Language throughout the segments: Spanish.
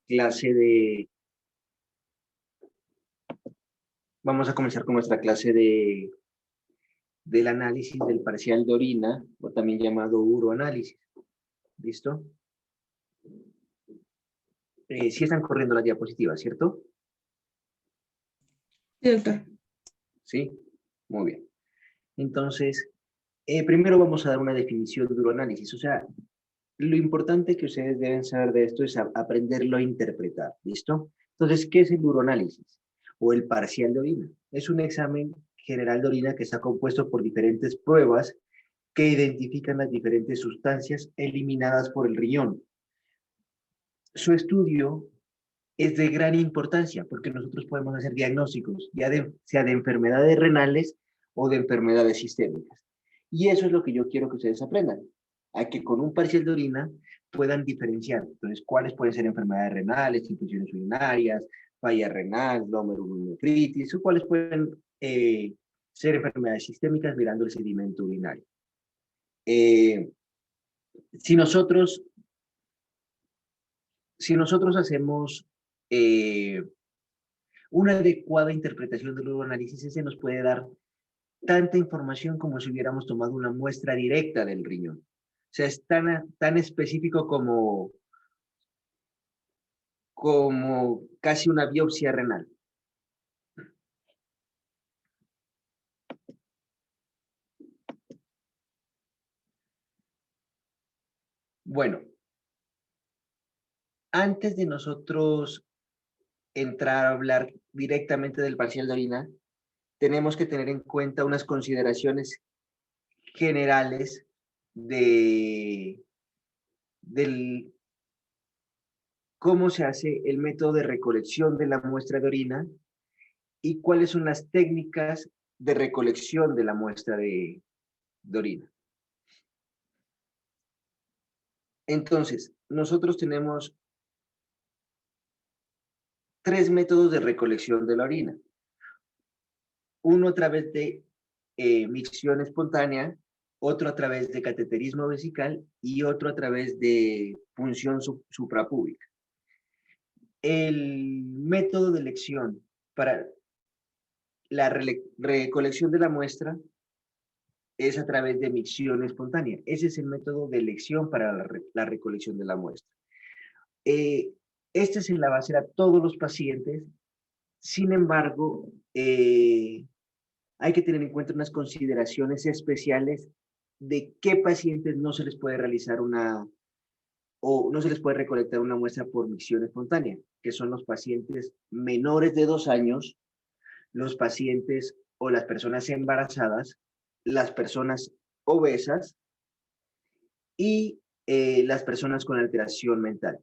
clase de... Vamos a comenzar con nuestra clase del análisis del parcial de orina, o también llamado uroanálisis. ¿Listo? Sí están corriendo las diapositivas, ¿cierto? Sí, doctor. Sí, muy bien. Entonces, primero vamos a dar una definición de uroanálisis. O sea, lo importante que ustedes deben saber de esto es aprenderlo a interpretar. ¿Listo? Entonces, ¿qué es el uroanálisis? O el parcial de orina. Es un examen general de orina que está compuesto por diferentes pruebas que identifican las diferentes sustancias eliminadas por el riñón. Su estudio es de gran importancia porque nosotros podemos hacer diagnósticos, sea de enfermedades renales o de enfermedades sistémicas. Y eso es lo que yo quiero que ustedes aprendan, a que con un parcial de orina puedan diferenciar. Entonces, cuáles pueden ser enfermedades renales, infecciones urinarias, falla renal, glomerulonefritis, o cuáles pueden ser enfermedades sistémicas mirando el sedimento urinario. Eh, si nosotros hacemos una adecuada interpretación del uroanálisis, se nos puede dar tanta información como si hubiéramos tomado una muestra directa del riñón. O sea, es tan específico como casi una biopsia renal. Bueno, antes de nosotros entrar a hablar directamente del parcial de orina, tenemos que tener en cuenta unas consideraciones generales del cómo se hace el método de recolección de la muestra de orina y cuáles son las técnicas de recolección de la muestra de orina. Entonces, nosotros tenemos 3 métodos de recolección de la orina. Uno a través de micción espontánea, otro a través de cateterismo vesical y otro a través de punción suprapúbica. El método de elección para la recolección de la muestra es a través de micción espontánea. Ese es el método de elección para la recolección de la muestra. Este se la va a hacer a todos los pacientes. Sin embargo, hay que tener en cuenta unas consideraciones especiales de qué pacientes no se les puede realizar o no se les puede recolectar una muestra por micción espontánea, que son los pacientes menores de 2 años, los pacientes o las personas embarazadas, las personas obesas y las personas con alteración mental.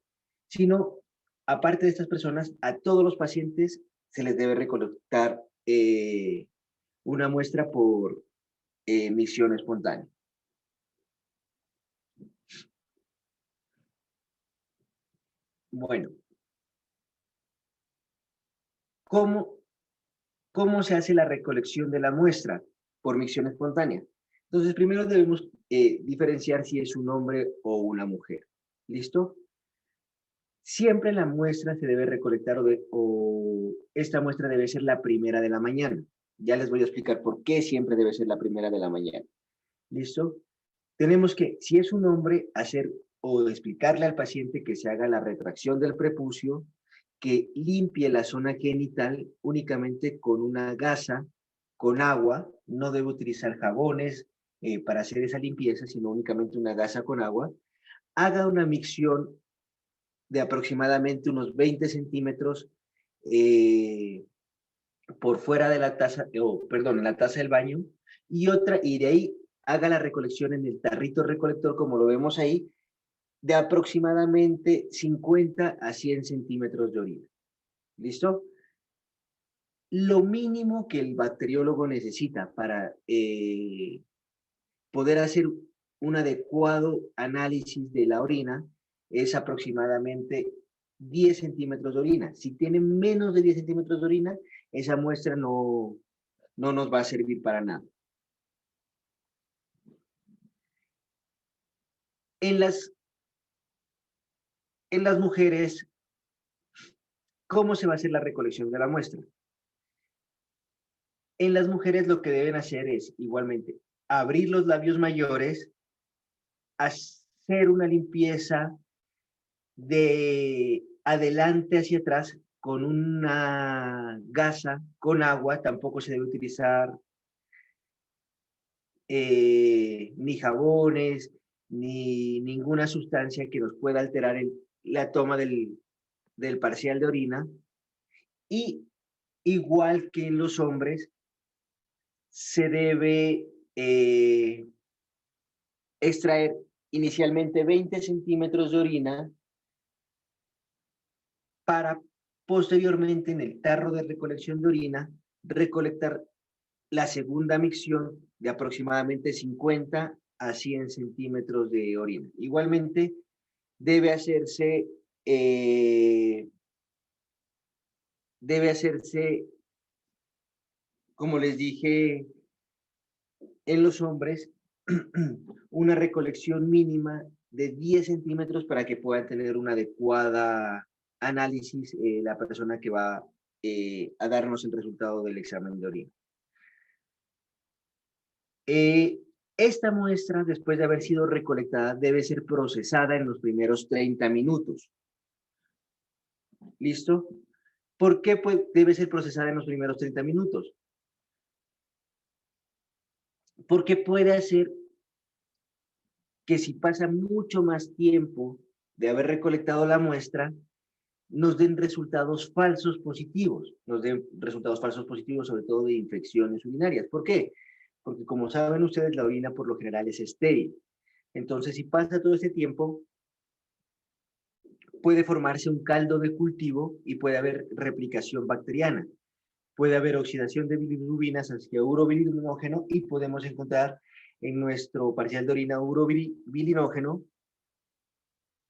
Sino, aparte de estas personas, a todos los pacientes se les debe recolectar una muestra por micción espontánea. Bueno, ¿cómo se hace la recolección de la muestra por micción espontánea? Entonces, primero debemos diferenciar si es un hombre o una mujer. ¿Listo? Siempre la muestra se debe recolectar o esta muestra debe ser la primera de la mañana. Ya les voy a explicar por qué siempre debe ser la primera de la mañana. ¿Listo? Tenemos que, si es un hombre, hacer o explicarle al paciente que se haga la retracción del prepucio, que limpie la zona genital únicamente con una gasa, con agua, no debe utilizar jabones para hacer esa limpieza, sino únicamente una gasa con agua, haga una micción de aproximadamente unos 20 centímetros por fuera de la taza, perdón, en la taza del baño, y de ahí haga la recolección en el tarrito recolector, como lo vemos ahí, de aproximadamente 50 a 100 centímetros de orina. ¿Listo? Lo mínimo que el bacteriólogo necesita para poder hacer un adecuado análisis de la orina es aproximadamente 10 centímetros de orina. Si tiene menos de 10 centímetros de orina, esa muestra no nos va a servir para nada. En las mujeres ¿Cómo se va a hacer la recolección de la muestra? En las mujeres lo que deben hacer es, igualmente, abrir los labios mayores, hacer una limpieza de adelante hacia atrás con una gasa, con agua. Tampoco se debe utilizar ni jabones, ni ninguna sustancia que nos pueda alterar la toma del parcial de orina. Y igual que en los hombres, se debe extraer inicialmente 20 centímetros de orina para posteriormente en el tarro de recolección de orina recolectar la segunda micción de aproximadamente 50 a 100 centímetros de orina. Igualmente debe hacerse, como les dije, en los hombres, una recolección mínima de 10 centímetros para que pueda tener una adecuada análisis la persona que va a darnos el resultado del examen de orina. Esta muestra, después de haber sido recolectada, debe ser procesada en los primeros 30 minutos. ¿Listo? ¿Por qué debe ser procesada en los primeros 30 minutos? Porque puede hacer que si pasa mucho más tiempo de haber recolectado la muestra, nos den resultados falsos positivos, sobre todo de infecciones urinarias. ¿Por qué? Porque como saben ustedes, la orina por lo general es estéril. Entonces, si pasa todo este tiempo, puede formarse un caldo de cultivo y puede haber replicación bacteriana. Puede haber oxidación de bilirubinas hacia urobilinógeno y podemos encontrar en nuestro parcial de orina urobilinógeno,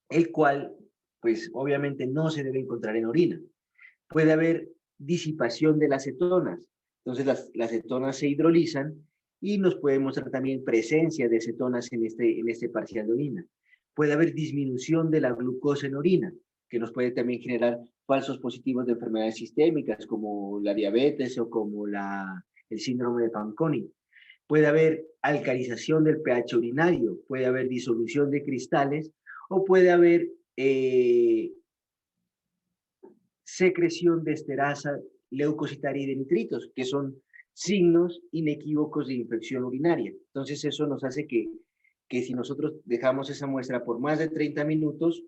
el cual, pues obviamente no se debe encontrar en orina. Puede haber disipación de las cetonas. Entonces las cetonas se hidrolizan y nos puede mostrar también presencia de cetonas en este parcial de orina. Puede haber disminución de la glucosa en orina, que nos puede también generar falsos positivos de enfermedades sistémicas como la diabetes o como el síndrome de Fanconi. Puede haber alcalización del pH urinario, puede haber disolución de cristales o puede haber secreción de esterasa leucocitaria y de nitritos, que son signos inequívocos de infección urinaria. Entonces eso nos hace que si nosotros dejamos esa muestra por más de 30 minutos,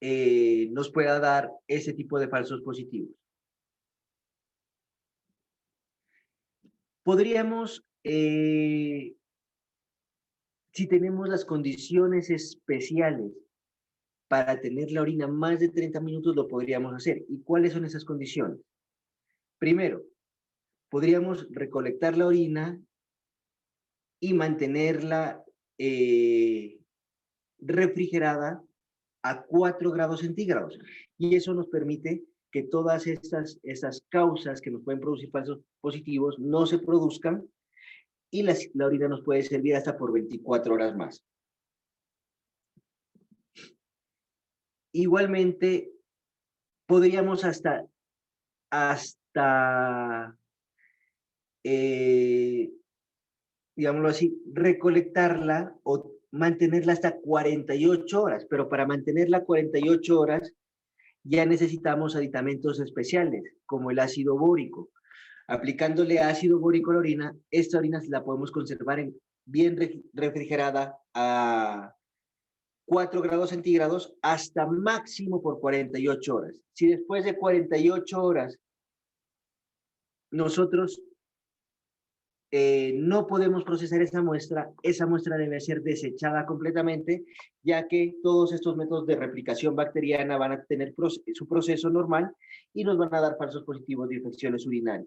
nos pueda dar ese tipo de falsos positivos. Podríamos, si tenemos las condiciones especiales para tener la orina más de 30 minutos, lo podríamos hacer. ¿Y cuáles son esas condiciones? Primero, podríamos recolectar la orina y mantenerla refrigerada a 4 grados centígrados. Y eso nos permite que todas estas causas que nos pueden producir falsos positivos no se produzcan y la orina nos puede servir hasta por 24 horas más. Igualmente, podríamos digámoslo así, recolectarla o mantenerla hasta 48 horas, pero para mantenerla 48 horas ya necesitamos aditamentos especiales, como el ácido bórico. Aplicándole ácido bórico a la orina, esta orina la podemos conservar bien refrigerada a 4 grados centígrados hasta máximo por 48 horas. Si después de 48 horas nosotros no podemos procesar esa muestra debe ser desechada completamente, ya que todos estos métodos de replicación bacteriana van a tener su proceso normal y nos van a dar falsos positivos de infecciones urinarias.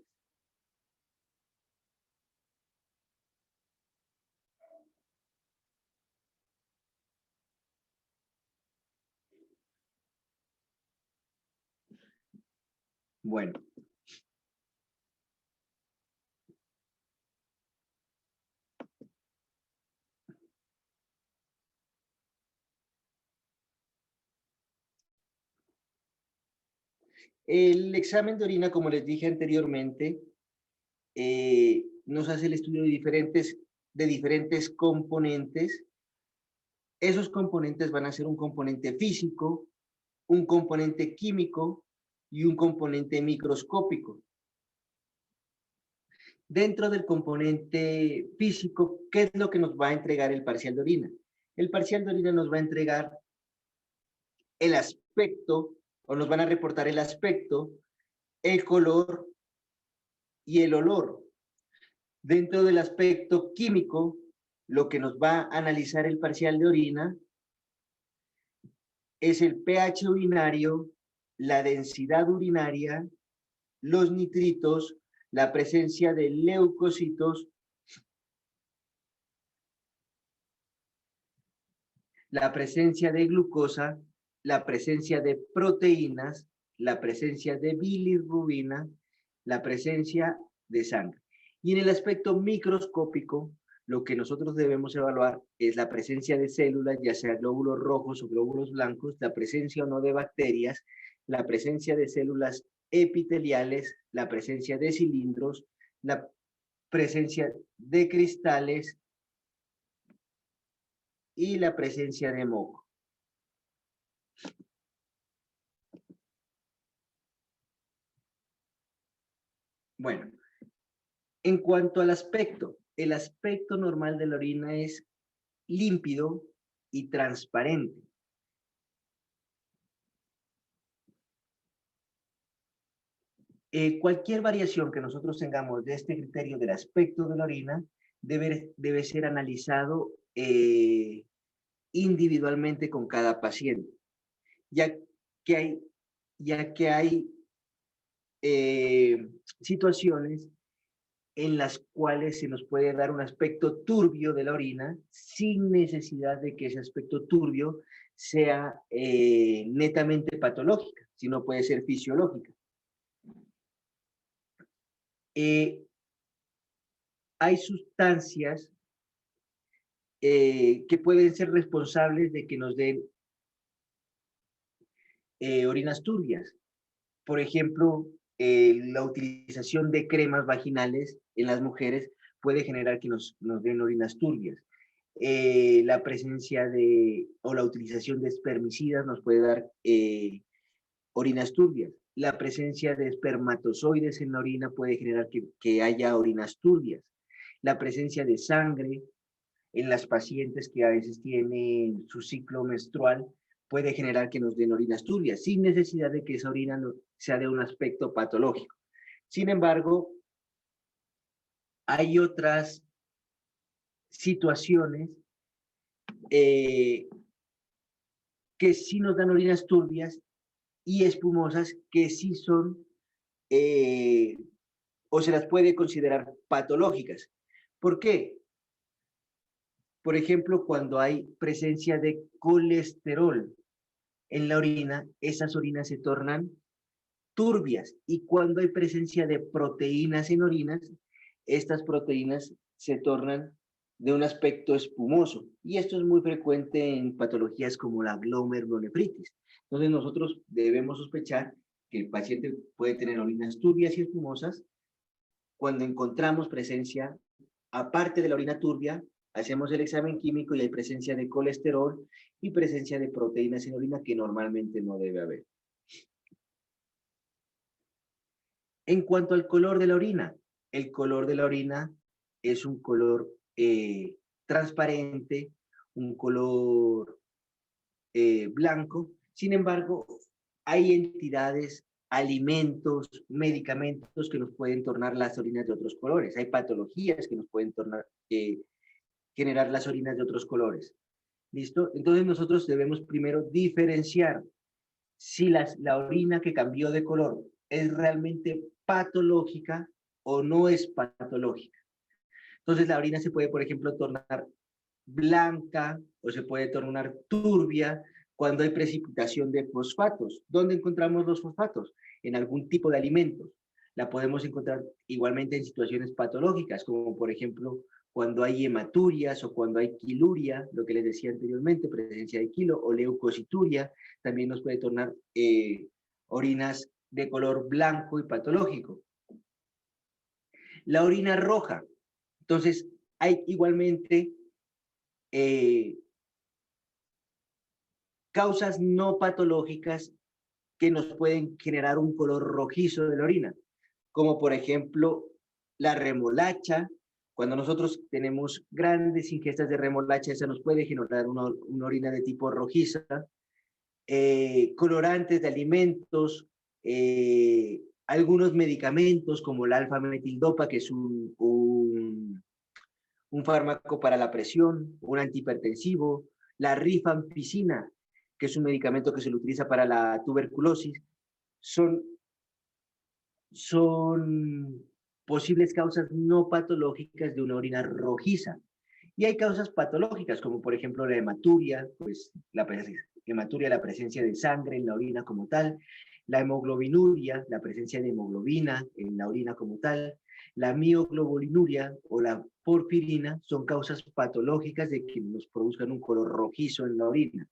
Bueno, El examen de orina, como les dije anteriormente, nos hace el estudio de diferentes componentes. Esos componentes van a ser un componente físico, un componente químico y un componente microscópico. Dentro del componente físico, ¿qué es lo que nos va a entregar el parcial de orina? El parcial de orina nos va a entregar el aspecto, o nos van a reportar el aspecto, el color y el olor. Dentro del aspecto químico, lo que nos va a analizar el parcial de orina es el pH urinario, la densidad urinaria, los nitritos, la presencia de leucocitos, la presencia de glucosa, la presencia de proteínas, la presencia de bilirrubina, la presencia de sangre. Y en el aspecto microscópico, lo que nosotros debemos evaluar es la presencia de células, ya sea glóbulos rojos o glóbulos blancos, la presencia o no de bacterias, la presencia de células epiteliales, la presencia de cilindros, la presencia de cristales y la presencia de moco. Bueno, en cuanto al aspecto, el aspecto normal de la orina es límpido y transparente. Cualquier variación que nosotros tengamos de este criterio del aspecto de la orina debe ser analizado individualmente con cada paciente, ya que hay situaciones en las cuales se nos puede dar un aspecto turbio de la orina sin necesidad de que ese aspecto turbio sea netamente patológica, sino puede ser fisiológica. Hay sustancias que pueden ser responsables de que nos den orinas turbias. Por ejemplo, la utilización de cremas vaginales en las mujeres puede generar que nos den orinas turbias. La presencia o la utilización de espermicidas nos puede dar orinas turbias. La presencia de espermatozoides en la orina puede generar que haya orinas turbias. La presencia de sangre en las pacientes que a veces tienen su ciclo menstrual puede generar que nos den orinas turbias, sin necesidad de que esa orina sea de un aspecto patológico. Sin embargo, hay otras situaciones que sí nos dan orinas turbias y espumosas que sí son o se las puede considerar patológicas. ¿Por qué? Por ejemplo, cuando hay presencia de colesterol en la orina, esas orinas se tornan turbias. Y cuando hay presencia de proteínas en orinas, estas proteínas se tornan de un aspecto espumoso. Y esto es muy frecuente en patologías como la glomerulonefritis. Entonces nosotros debemos sospechar que el paciente puede tener orinas turbias y espumosas cuando encontramos presencia, aparte de la orina turbia, hacemos el examen químico y hay presencia de colesterol y presencia de proteínas en orina que normalmente no debe haber. En cuanto al color de la orina, el color de la orina es un color transparente, un color blanco. Sin embargo, hay entidades, alimentos, medicamentos que nos pueden tornar las orinas de otros colores. Hay patologías que nos pueden generar las orinas de otros colores. ¿Listo? Entonces nosotros debemos primero diferenciar si la orina que cambió de color es realmente patológica o no es patológica. Entonces la orina se puede, por ejemplo, tornar blanca o se puede tornar turbia cuando hay precipitación de fosfatos. ¿Dónde encontramos los fosfatos? En algún tipo de alimentos. La podemos encontrar igualmente en situaciones patológicas, como por ejemplo cuando hay hematurias o cuando hay quiluria, lo que les decía anteriormente, presencia de quilo, o leucocituria, también nos puede tornar orinas de color blanco y patológico. La orina roja. Entonces, hay igualmente causas no patológicas que nos pueden generar un color rojizo de la orina, como por ejemplo la remolacha. Cuando nosotros tenemos grandes ingestas de remolacha, esa nos puede generar una orina de tipo rojiza. Colorantes de alimentos, algunos medicamentos como el alfa-metildopa, que es un fármaco para la presión, un antihipertensivo, la rifampicina, que es un medicamento que se lo utiliza para la tuberculosis, son posibles causas no patológicas de una orina rojiza. Y hay causas patológicas, como por ejemplo la hematuria, pues la hematuria, la presencia de sangre en la orina como tal, la hemoglobinuria, la presencia de hemoglobina en la orina como tal, la mioglobulinuria o la porfirina son causas patológicas de que nos produzcan un color rojizo en la orina.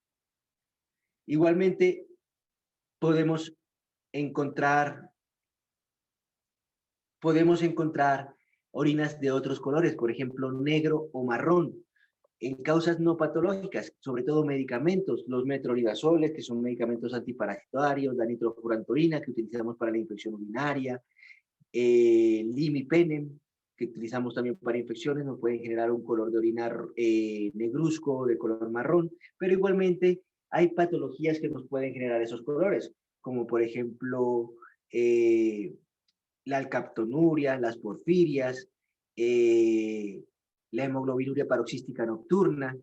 Igualmente, podemos encontrar orinas de otros colores, por ejemplo, negro o marrón, en causas no patológicas, sobre todo medicamentos, los metrolidazoles, que son medicamentos antiparasitarios, la nitrofurantoína, que utilizamos para la infección urinaria, el imipenem, que utilizamos también para infecciones, nos pueden generar un color de orina negruzco, de color marrón, pero igualmente hay patologías que nos pueden generar esos colores, como por ejemplo la alcaptonuria, las porfirias, la hemoglobinuria paroxística nocturna,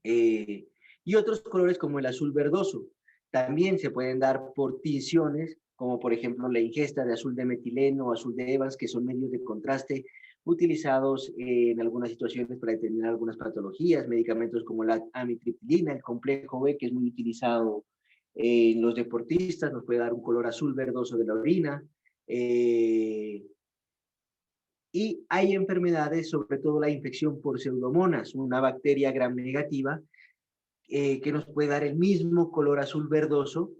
y otros colores como el azul verdoso. También se pueden dar por tinciones, como por ejemplo la ingesta de azul de metileno o azul de Evans, que son medios de contraste utilizados en algunas situaciones para determinar algunas patologías, medicamentos como la amitriptilina, el complejo B, que es muy utilizado en los deportistas, nos puede dar un color azul verdoso de la orina. Y hay enfermedades, sobre todo la infección por pseudomonas, una bacteria gram negativa, que nos puede dar el mismo color azul verdoso,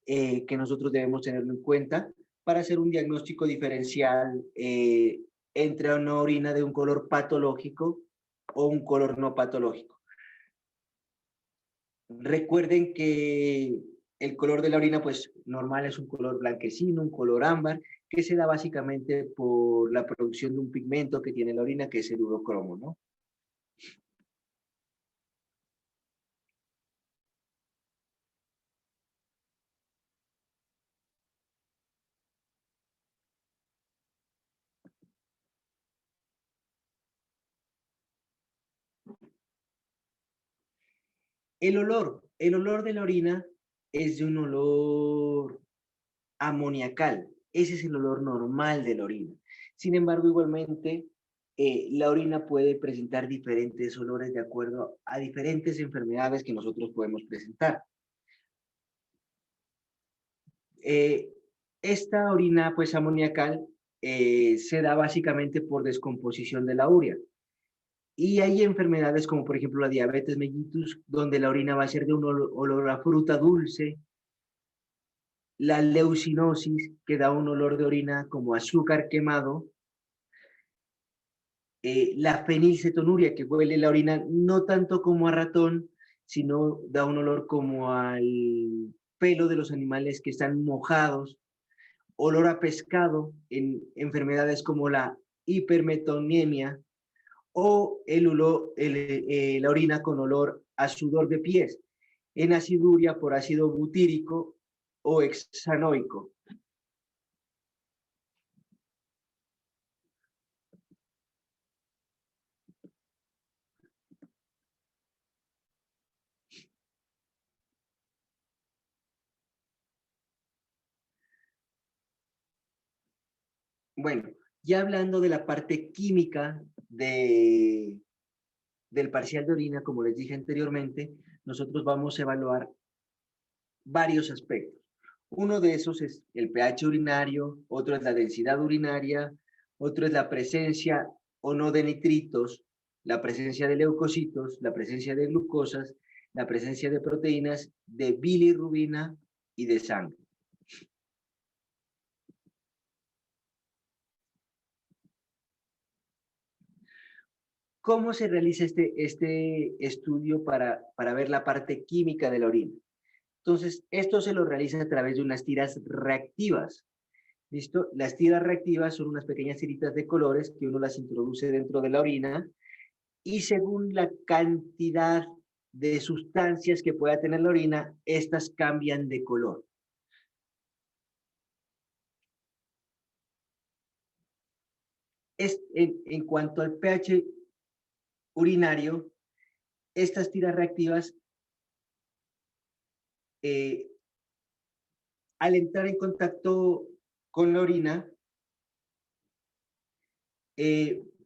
que nosotros debemos tenerlo en cuenta para hacer un diagnóstico diferencial entre una orina de un color patológico o un color no patológico. Recuerden que el color de la orina, pues normal es un color blanquecino, un color ámbar, que se da básicamente por la producción de un pigmento que tiene la orina, que es el urocromo, ¿no? El olor de la orina es de un olor amoniacal. Ese es el olor normal de la orina. Sin embargo, igualmente, la orina puede presentar diferentes olores de acuerdo a diferentes enfermedades que nosotros podemos presentar. Esta orina, pues, amoniacal se da básicamente por descomposición de la urea. Y hay enfermedades como, por ejemplo, la diabetes mellitus, donde la orina va a ser de un olor a fruta dulce, la leucinosis, que da un olor de orina como azúcar quemado, la fenilcetonuria, que huele la orina no tanto como a ratón, sino da un olor como al pelo de los animales que están mojados, olor a pescado en enfermedades como la hipermetonemia, o la orina con olor a sudor de pies, en aciduria por ácido butírico o hexanoico. Bueno, ya hablando de la parte química del parcial de orina, como les dije anteriormente, nosotros vamos a evaluar varios aspectos. Uno de esos es el pH urinario, otro es la densidad urinaria, otro es la presencia o no de nitritos, la presencia de leucocitos, la presencia de glucosas, la presencia de proteínas, de bilirrubina y de sangre. ¿Cómo se realiza este estudio para ver la parte química de la orina? Entonces, esto se lo realiza a través de unas tiras reactivas. ¿Listo? Las tiras reactivas son unas pequeñas tiritas de colores que uno las introduce dentro de la orina y según la cantidad de sustancias que pueda tener la orina, estas cambian de color. En cuanto al pH urinario, estas tiras reactivas, al entrar en contacto con la orina,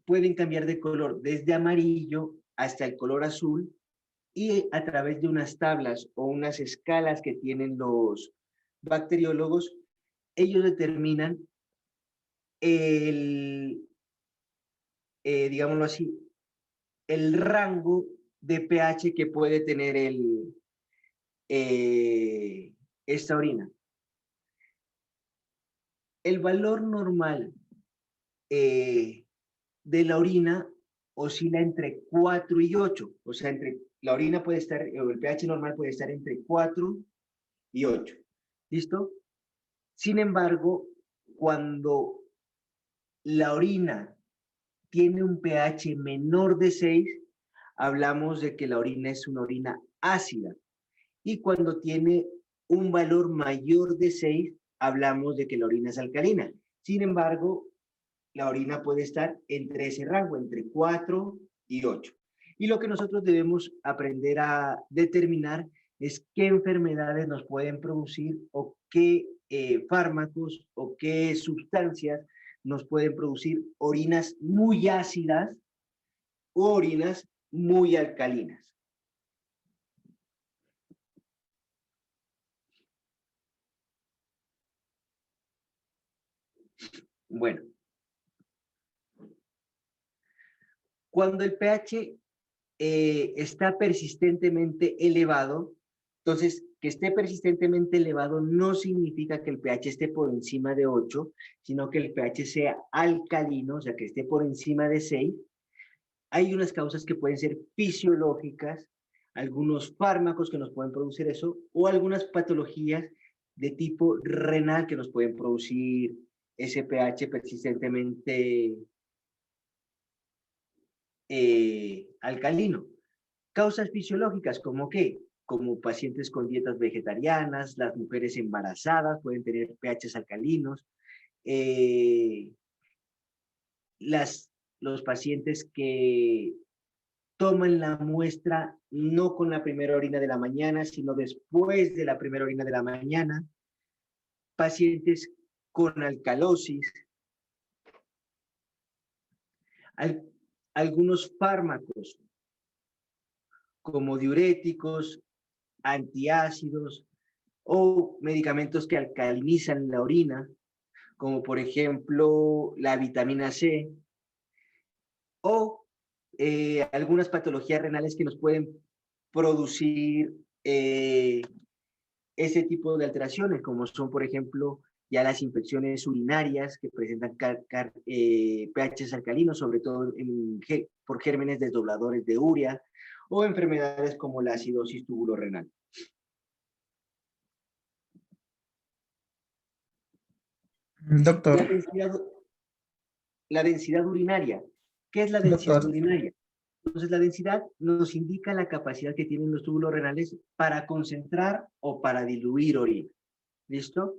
pueden cambiar de color desde amarillo hasta el color azul y a través de unas tablas o unas escalas que tienen los bacteriólogos, ellos determinan digámoslo así, el rango de pH que puede tener esta orina. El valor normal de la orina oscila entre 4 y 8, o sea, la orina puede estar, o el pH normal puede estar entre 4 y 8. ¿Listo? Sin embargo, cuando la orina tiene un pH menor de 6, hablamos de que la orina es una orina ácida. Y cuando tiene un valor mayor de 6, hablamos de que la orina es alcalina. Sin embargo, la orina puede estar entre ese rango, entre 4 y 8. Y lo que nosotros debemos aprender a determinar es qué enfermedades nos pueden producir o qué fármacos o qué sustancias nos pueden producir orinas muy ácidas o orinas muy alcalinas. Bueno, cuando el pH está persistentemente elevado, entonces que esté persistentemente elevado no significa que el pH esté por encima de 8, sino que el pH sea alcalino, o sea que esté por encima de 6. Hay unas causas que pueden ser fisiológicas, algunos fármacos que nos pueden producir eso, o algunas patologías de tipo renal que nos pueden producir ese pH persistentemente alcalino. Causas fisiológicas, ¿como qué? Como pacientes con dietas vegetarianas, las mujeres embarazadas pueden tener pHs alcalinos, los pacientes que toman la muestra no con la primera orina de la mañana, sino después de la primera orina de la mañana, pacientes con alcalosis, algunos fármacos como diuréticos, antiácidos o medicamentos que alcalinizan la orina, como por ejemplo la vitamina C, o algunas patologías renales que nos pueden producir ese tipo de alteraciones, como son, por ejemplo, ya las infecciones urinarias que presentan pHs alcalinos, sobre todo por gérmenes desdobladores de urea, o enfermedades como la acidosis tubulorenal. Doctor. La densidad urinaria. ¿Qué es la densidad urinaria? Entonces, la densidad nos indica la capacidad que tienen los túbulos renales para concentrar o para diluir orina. ¿Listo?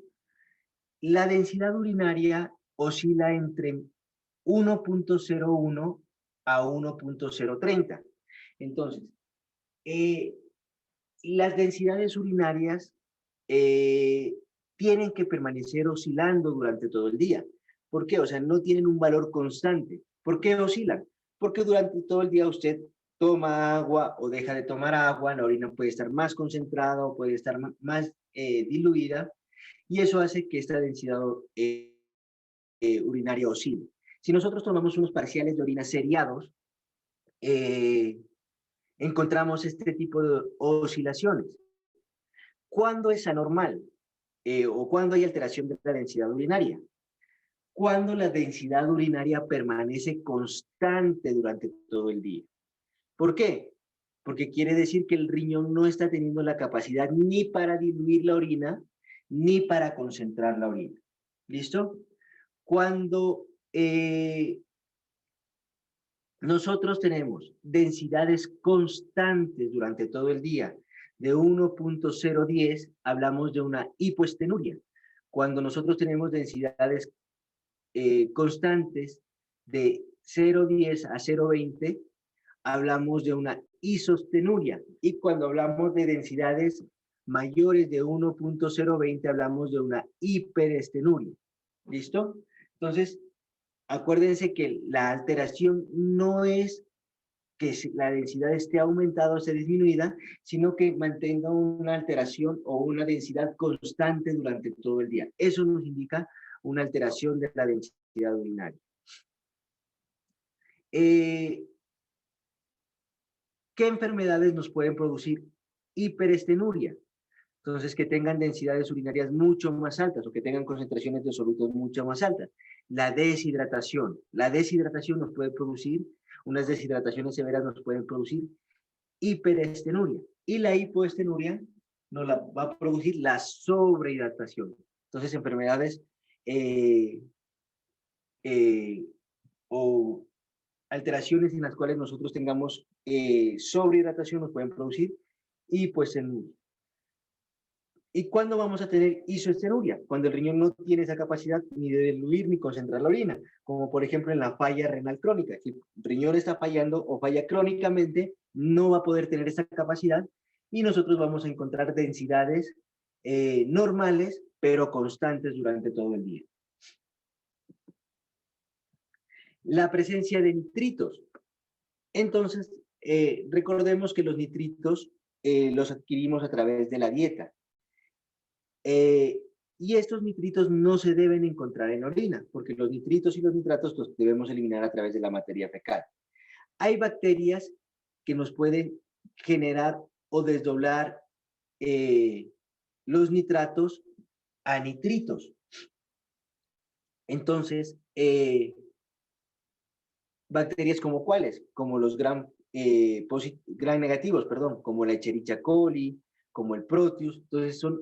La densidad urinaria oscila entre 1.01 a 1.030. Entonces, las densidades urinarias tienen que permanecer oscilando durante todo el día. ¿Por qué? O sea, no tienen un valor constante. ¿Por qué oscilan? Porque durante todo el día usted toma agua o deja de tomar agua, la orina puede estar más concentrada o puede estar más diluida, y eso hace que esta densidad urinaria oscile. Si nosotros tomamos unos parciales de orina seriados, encontramos este tipo de oscilaciones. ¿Cuándo es anormal? ¿O cuándo hay alteración de la densidad urinaria? cuando la densidad urinaria permanece constante durante todo el día. ¿Por qué? Porque quiere decir que el riñón no está teniendo la capacidad ni para diluir la orina, ni para concentrar la orina. ¿Listo? Cuando nosotros tenemos densidades constantes durante todo el día de 1.010, hablamos de una hipoestenuria. Cuando nosotros tenemos densidades constantes de 0.10 a 0.20, hablamos de una isostenuria. Y cuando hablamos de densidades mayores de 1.020, hablamos de una hiperestenuria. ¿Listo? Entonces, acuérdense que la alteración no es que la densidad esté aumentada o esté disminuida, sino que mantenga una alteración o una densidad constante durante todo el día. Eso nos indica una alteración de la densidad urinaria. ¿Qué enfermedades nos pueden producir hiperestenuria? Entonces, que tengan densidades urinarias mucho más altas o que tengan concentraciones de solutos mucho más altas. La deshidratación. La deshidratación nos puede producir, unas deshidrataciones severas nos pueden producir hiperestenuria. Y la hipoestenuria nos la va a producir la sobrehidratación. Entonces, enfermedades o alteraciones en las cuales nosotros tengamos sobrehidratación nos pueden producir hipoestenuria. ¿Y cuándo vamos a tener isoestenuria? Cuando el riñón no tiene esa capacidad ni de diluir ni concentrar la orina, como por ejemplo en la falla renal crónica. Si el riñón está fallando o falla crónicamente, no va a poder tener esa capacidad y nosotros vamos a encontrar densidades normales, pero constantes durante todo el día. La presencia de nitritos. Entonces, recordemos que los nitritos los adquirimos a través de la dieta. Y estos nitritos no se deben encontrar en orina, porque los nitritos y los nitratos los debemos eliminar a través de la materia fecal. Hay bacterias que nos pueden generar o desdoblar los nitratos a nitritos. Entonces, bacterias como cuáles, como los gram negativos, perdón, como la Escherichia coli, como el Proteus. Entonces son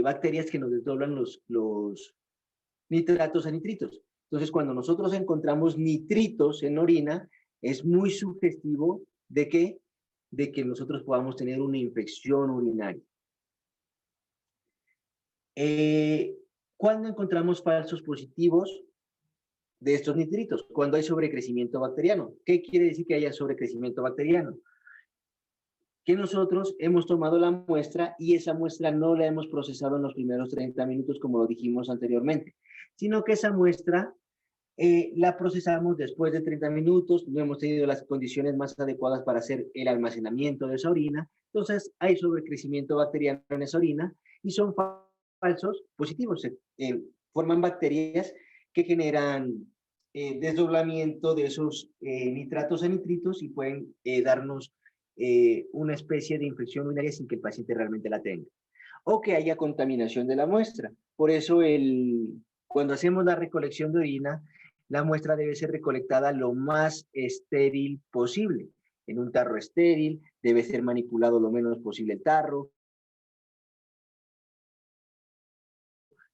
bacterias que nos desdoblan los nitratos a nitritos. Entonces, cuando nosotros encontramos nitritos en orina, es muy sugestivo de que nosotros podamos tener una infección urinaria. ¿Cuándo encontramos falsos positivos de estos nitritos? Cuando hay sobrecrecimiento bacteriano. ¿Qué quiere decir que haya sobrecrecimiento bacteriano? Que nosotros hemos tomado la muestra y esa muestra no la hemos procesado en los primeros 30 minutos como lo dijimos anteriormente, sino que esa muestra la procesamos después de 30 minutos, no hemos tenido las condiciones más adecuadas para hacer el almacenamiento de esa orina, entonces hay sobrecrecimiento bacteriano en esa orina y son falsos positivos, forman bacterias que generan desdoblamiento de esos nitratos a nitritos y pueden darnos una especie de infección urinaria sin que el paciente realmente la tenga. O que haya contaminación de la muestra. Por eso cuando hacemos la recolección de orina, la muestra debe ser recolectada lo más estéril posible. En un tarro estéril, debe ser manipulado lo menos posible el tarro.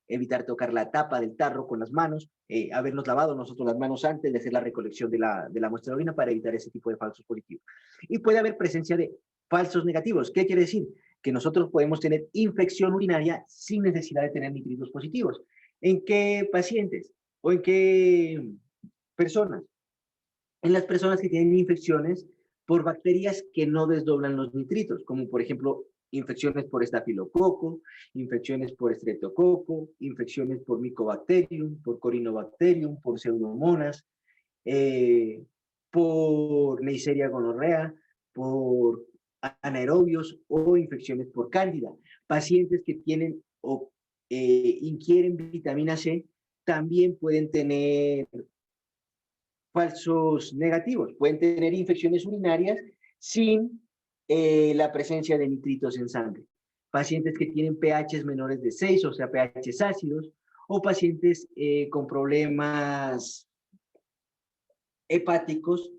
Evitar tocar la tapa del tarro con las manos, habernos lavado nosotros las manos antes de hacer la recolección de la muestra de orina para evitar ese tipo de falsos positivos. Y puede haber presencia de falsos negativos. ¿Qué quiere decir? Que nosotros podemos tener infección urinaria sin necesidad de tener nitritos positivos. ¿En qué pacientes? ¿O en qué personas? En las personas que tienen infecciones por bacterias que no desdoblan los nitritos, como por ejemplo infecciones por estafilococo, infecciones por estreptococo, infecciones por Mycobacterium, por Corynebacterium, por Pseudomonas, por Neisseria gonorrea, por anaerobios o infecciones por cándida. Pacientes que tienen o ingieren vitamina C también pueden tener falsos negativos, pueden tener infecciones urinarias sin la presencia de nitritos en sangre. Pacientes que tienen pHs menores de 6, o sea, pHs ácidos, o pacientes con problemas hepáticos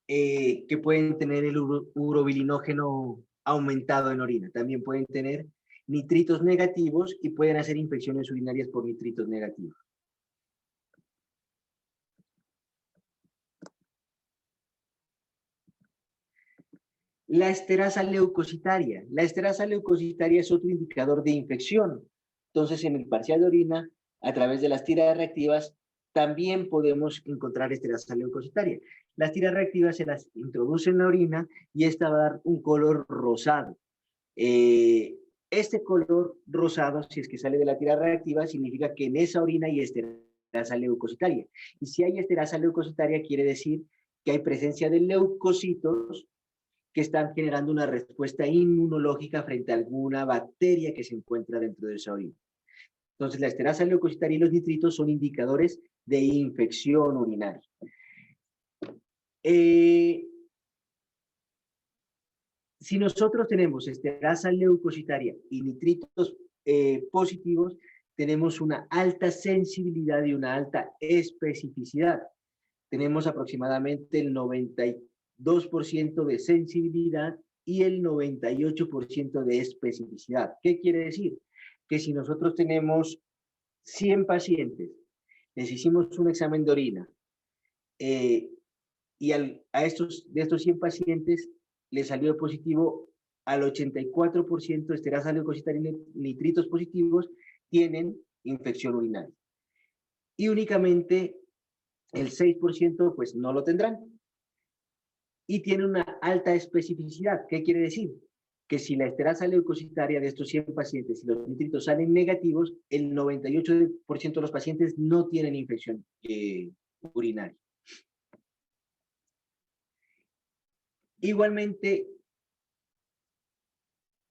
que pueden tener el urobilinógeno aumentado en orina. También pueden tener nitritos negativos y pueden hacer infecciones urinarias por nitritos negativos. La esterasa leucocitaria. La esterasa leucocitaria es otro indicador de infección. Entonces, en el parcial de orina, a través de las tiras reactivas, también podemos encontrar esterasa leucocitaria. Las tiras reactivas se las introducen en la orina y esta va a dar un color rosado. Este color rosado, si es que sale de la tira reactiva, significa que en esa orina hay esterasa leucocitaria. Y si hay esterasa leucocitaria, quiere decir que hay presencia de leucocitos que están generando una respuesta inmunológica frente a alguna bacteria que se encuentra dentro de esa orina. Entonces, la esterasa leucocitaria y los nitritos son indicadores de infección urinaria. Si nosotros tenemos esterasa leucocitaria y nitritos positivos, tenemos una alta sensibilidad y una alta especificidad. Tenemos aproximadamente el 92% de sensibilidad y el 98% de especificidad. ¿Qué quiere decir? Que si nosotros tenemos 100 pacientes, les hicimos un examen de orina y de estos 100 pacientes le salió positivo al 84% esterasa leucocitaria y nitritos positivos tienen infección urinaria. Y únicamente el 6% pues no lo tendrán. Y tiene una alta especificidad. ¿Qué quiere decir? Que si la esterasa leucocitaria de estos 100 pacientes y los nitritos salen negativos, el 98% de los pacientes no tienen infección urinaria. Igualmente,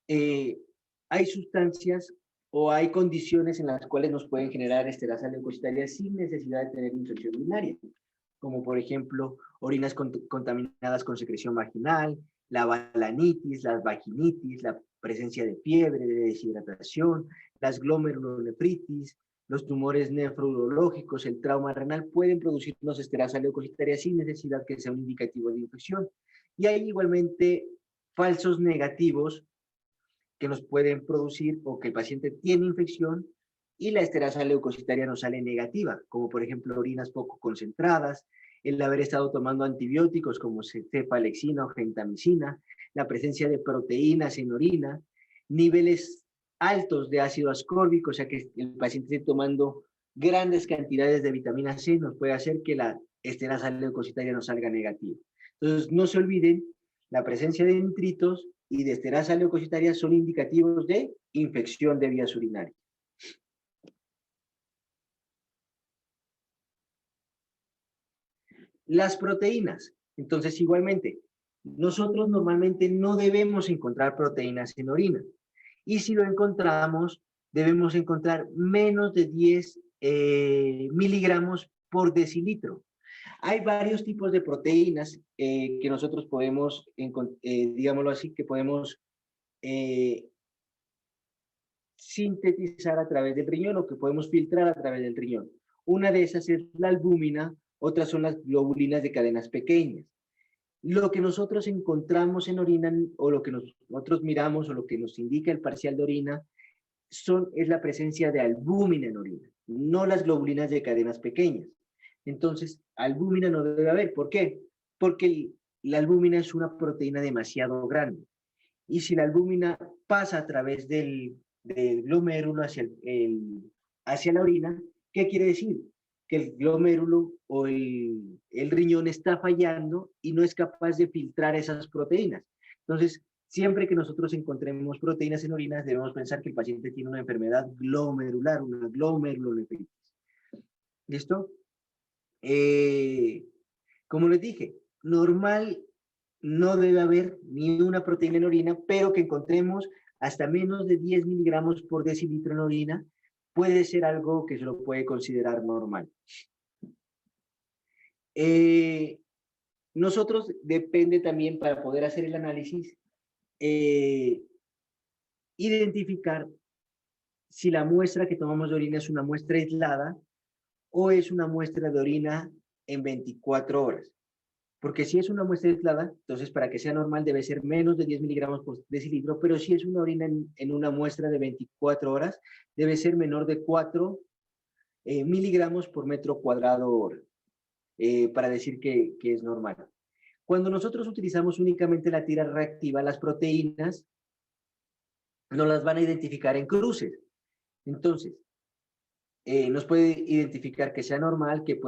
hay sustancias o hay condiciones en las cuales nos pueden generar esterasa leucocitaria sin necesidad de tener infección urinaria, como por ejemplo orinas contaminadas con secreción vaginal, la balanitis, la vaginitis, la presencia de fiebre, de deshidratación, las glomerulonefritis, los tumores nefrourológicos, el trauma renal, pueden producirnos esterasa leucocitaria sin necesidad que sea un indicativo de infección. Y hay igualmente falsos negativos que nos pueden producir o que el paciente tiene infección y la esterasa leucocitaria nos sale negativa, como por ejemplo orinas poco concentradas, el haber estado tomando antibióticos como cefalexina o gentamicina, la presencia de proteínas en orina, niveles altos de ácido ascórbico, o sea que el paciente esté tomando grandes cantidades de vitamina C, nos puede hacer que la esterasa leucocitaria nos salga negativa. Entonces, no se olviden, la presencia de nitritos y de esterasa leucocitaria son indicativos de infección de vías urinarias. Las proteínas. Entonces, igualmente, nosotros normalmente no debemos encontrar proteínas en orina. Y si lo encontramos, debemos encontrar menos de 10 miligramos por decilitro. Hay varios tipos de proteínas que nosotros podemos, digámoslo así, que podemos sintetizar a través del riñón o que podemos filtrar a través del riñón. Una de esas es la albúmina, otras son las globulinas de cadenas pequeñas. Lo que nosotros encontramos en orina o lo que nosotros miramos o lo que nos indica el parcial de orina es la presencia de albúmina en orina, no las globulinas de cadenas pequeñas. Entonces, albúmina no debe haber. ¿Por qué? Porque la albúmina es una proteína demasiado grande. Y si la albúmina pasa a través del glomérulo hacia la orina, ¿qué quiere decir? Que el glomérulo o el riñón está fallando y no es capaz de filtrar esas proteínas. Entonces, siempre que nosotros encontremos proteínas en orinas, debemos pensar que el paciente tiene una enfermedad glomerular, una glomerulonefritis. ¿Listo? Como les dije, normal no debe haber ni una proteína en orina, pero que encontremos hasta menos de 10 miligramos por decilitro en orina, puede ser algo que se lo puede considerar normal. Nosotros depende también para poder hacer el análisis, identificar si la muestra que tomamos de orina es una muestra aislada o es una muestra de orina en 24 horas. Porque si es una muestra aislada, entonces para que sea normal debe ser menos de 10 miligramos por decilitro, pero si es una orina en una muestra de 24 horas, debe ser menor de 4 miligramos por metro cuadrado hora, para decir que es normal. Cuando nosotros utilizamos únicamente la tira reactiva, las proteínas no las van a identificar en cruces. Entonces, nos puede identificar que sea normal, que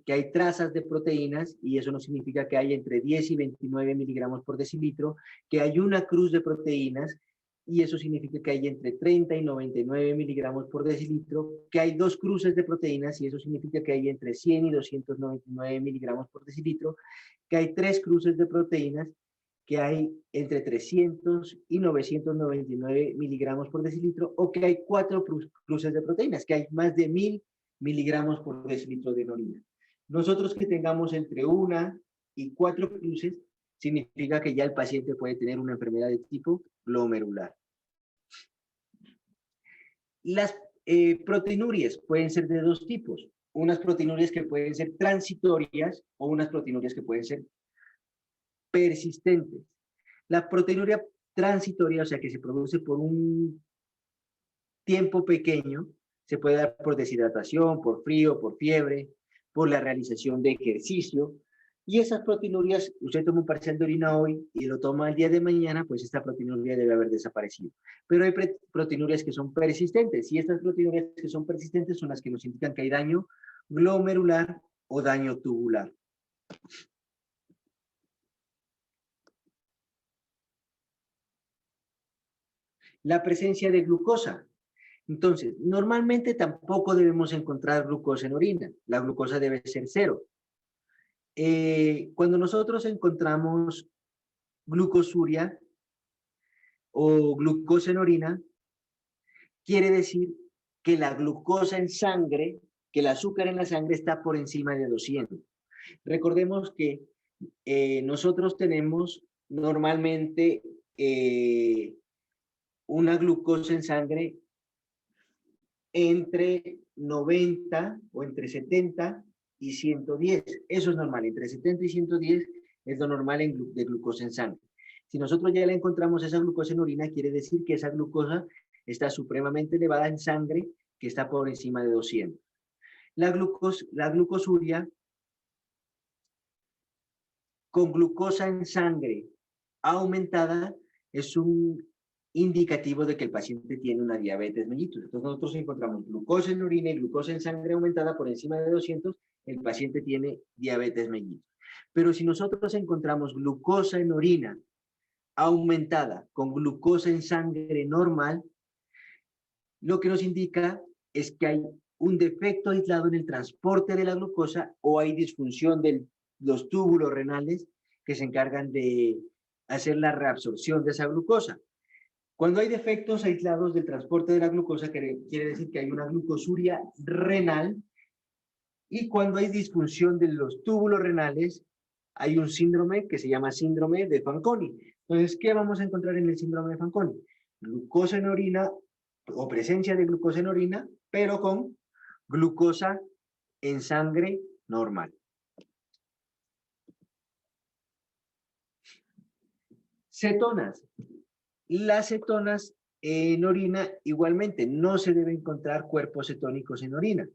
hay trazas de proteínas, y eso no significa que hay entre 10 y 29 miligramos por decilitro, que hay una cruz de proteínas, y eso significa que hay entre 30 y 99 miligramos por decilitro, que hay dos cruces de proteínas, y eso significa que hay entre 100 y 299 miligramos por decilitro, que hay tres cruces de proteínas, que hay entre 300 y 999 miligramos por decilitro, o que hay 4 cruces de proteínas, que hay más de 1000 miligramos por decilitro de orina. Nosotros que tengamos entre 1 y 4 cruces, significa que ya el paciente puede tener una enfermedad de tipo glomerular. Las proteinurias pueden ser de dos tipos. Unas proteinurias que pueden ser transitorias o unas proteinurias que pueden ser persistentes. La proteinuria transitoria, o sea, que se produce por un tiempo pequeño, se puede dar por deshidratación, por frío, por fiebre, por la realización de ejercicio. Y esas proteinurias, usted toma un parcial de orina hoy y lo toma el día de mañana, pues esta proteinuria debe haber desaparecido. Pero hay proteinurias que son persistentes, y estas proteinurias que son persistentes son las que nos indican que hay daño glomerular o daño tubular. La presencia de glucosa. Entonces, normalmente tampoco debemos encontrar glucosa en orina. La glucosa debe ser 0. Cuando nosotros encontramos glucosuria o glucosa en orina, quiere decir que la glucosa en sangre, que el azúcar en la sangre está por encima de 200. Recordemos que nosotros tenemos normalmente una glucosa en sangre entre 90 o entre 70 y 110. Eso es normal, entre 70 y 110 es lo normal de glucosa en sangre. Si nosotros ya le encontramos esa glucosa en orina, quiere decir que esa glucosa está supremamente elevada en sangre, que está por encima de 200. La glucosuria con glucosa en sangre aumentada es un indicativo de que el paciente tiene una diabetes mellitus. Entonces nosotros encontramos glucosa en orina y glucosa en sangre aumentada por encima de 200, el paciente tiene diabetes mellitus. Pero si nosotros encontramos glucosa en orina aumentada con glucosa en sangre normal, lo que nos indica es que hay un defecto aislado en el transporte de la glucosa, o hay disfunción de los túbulos renales que se encargan de hacer la reabsorción de esa glucosa. Cuando hay defectos aislados del transporte de la glucosa, quiere decir que hay una glucosuria renal, y cuando hay disfunción de los túbulos renales, hay un síndrome que se llama síndrome de Fanconi. Entonces, ¿qué vamos a encontrar en el síndrome de Fanconi? Glucosa en orina o presencia de glucosa en orina, pero con glucosa en sangre normal. Cetonas. Las cetonas en orina igualmente no se debe encontrar cuerpos cetónicos en orina.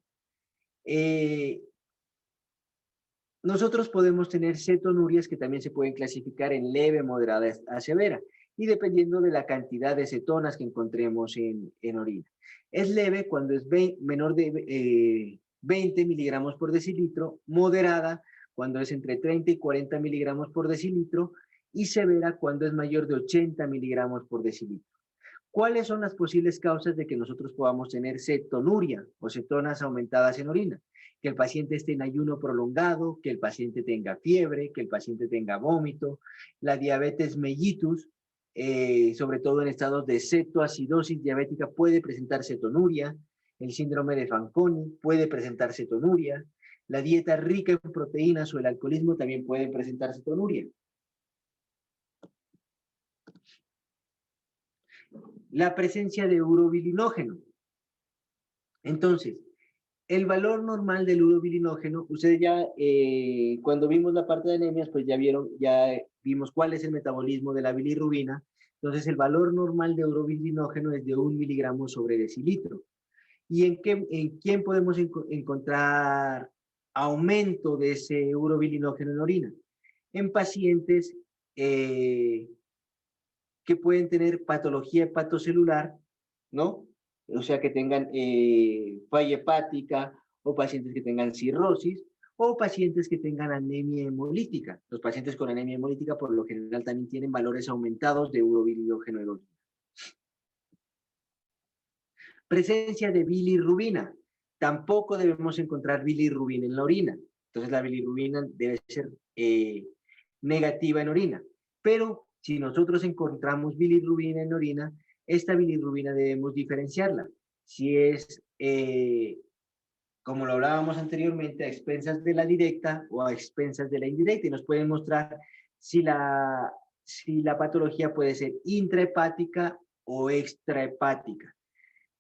Nosotros podemos tener cetonurias que también se pueden clasificar en leve, moderada a severa, y dependiendo de la cantidad de cetonas que encontremos en orina. Es leve cuando es menor de 20 miligramos por decilitro, moderada cuando es entre 30 y 40 miligramos por decilitro, y severa cuando es mayor de 80 miligramos por decilitro. ¿Cuáles son las posibles causas de que nosotros podamos tener cetonuria o cetonas aumentadas en orina? Que el paciente esté en ayuno prolongado, que el paciente tenga fiebre, que el paciente tenga vómito, la diabetes mellitus, sobre todo en estados de cetoacidosis diabética, puede presentar cetonuria, el síndrome de Fanconi puede presentar cetonuria, la dieta rica en proteínas o el alcoholismo también pueden presentar cetonuria. la presencia de urobilinógeno. Entonces, el valor normal del urobilinógeno, ustedes ya cuando vimos la parte de anemias, pues ya vimos cuál es el metabolismo de la bilirrubina. Entonces, el valor normal de urobilinógeno es de 1 miligramo sobre decilitro. ¿Y en quién podemos encontrar aumento de ese urobilinógeno en orina? En pacientes que pueden tener patología hepatocelular, ¿no? O sea, que tengan falla hepática, o pacientes que tengan cirrosis, o pacientes que tengan anemia hemolítica. Los pacientes con anemia hemolítica por lo general también tienen valores aumentados de urobilinógeno en orina. Presencia de bilirrubina. Tampoco debemos encontrar bilirrubina en la orina. Entonces la bilirrubina debe ser negativa en orina. Pero si nosotros encontramos bilirrubina en orina, esta bilirrubina debemos diferenciarla. Si es, como lo hablábamos anteriormente, a expensas de la directa o a expensas de la indirecta, y nos pueden mostrar si la patología puede ser intrahepática o extrahepática.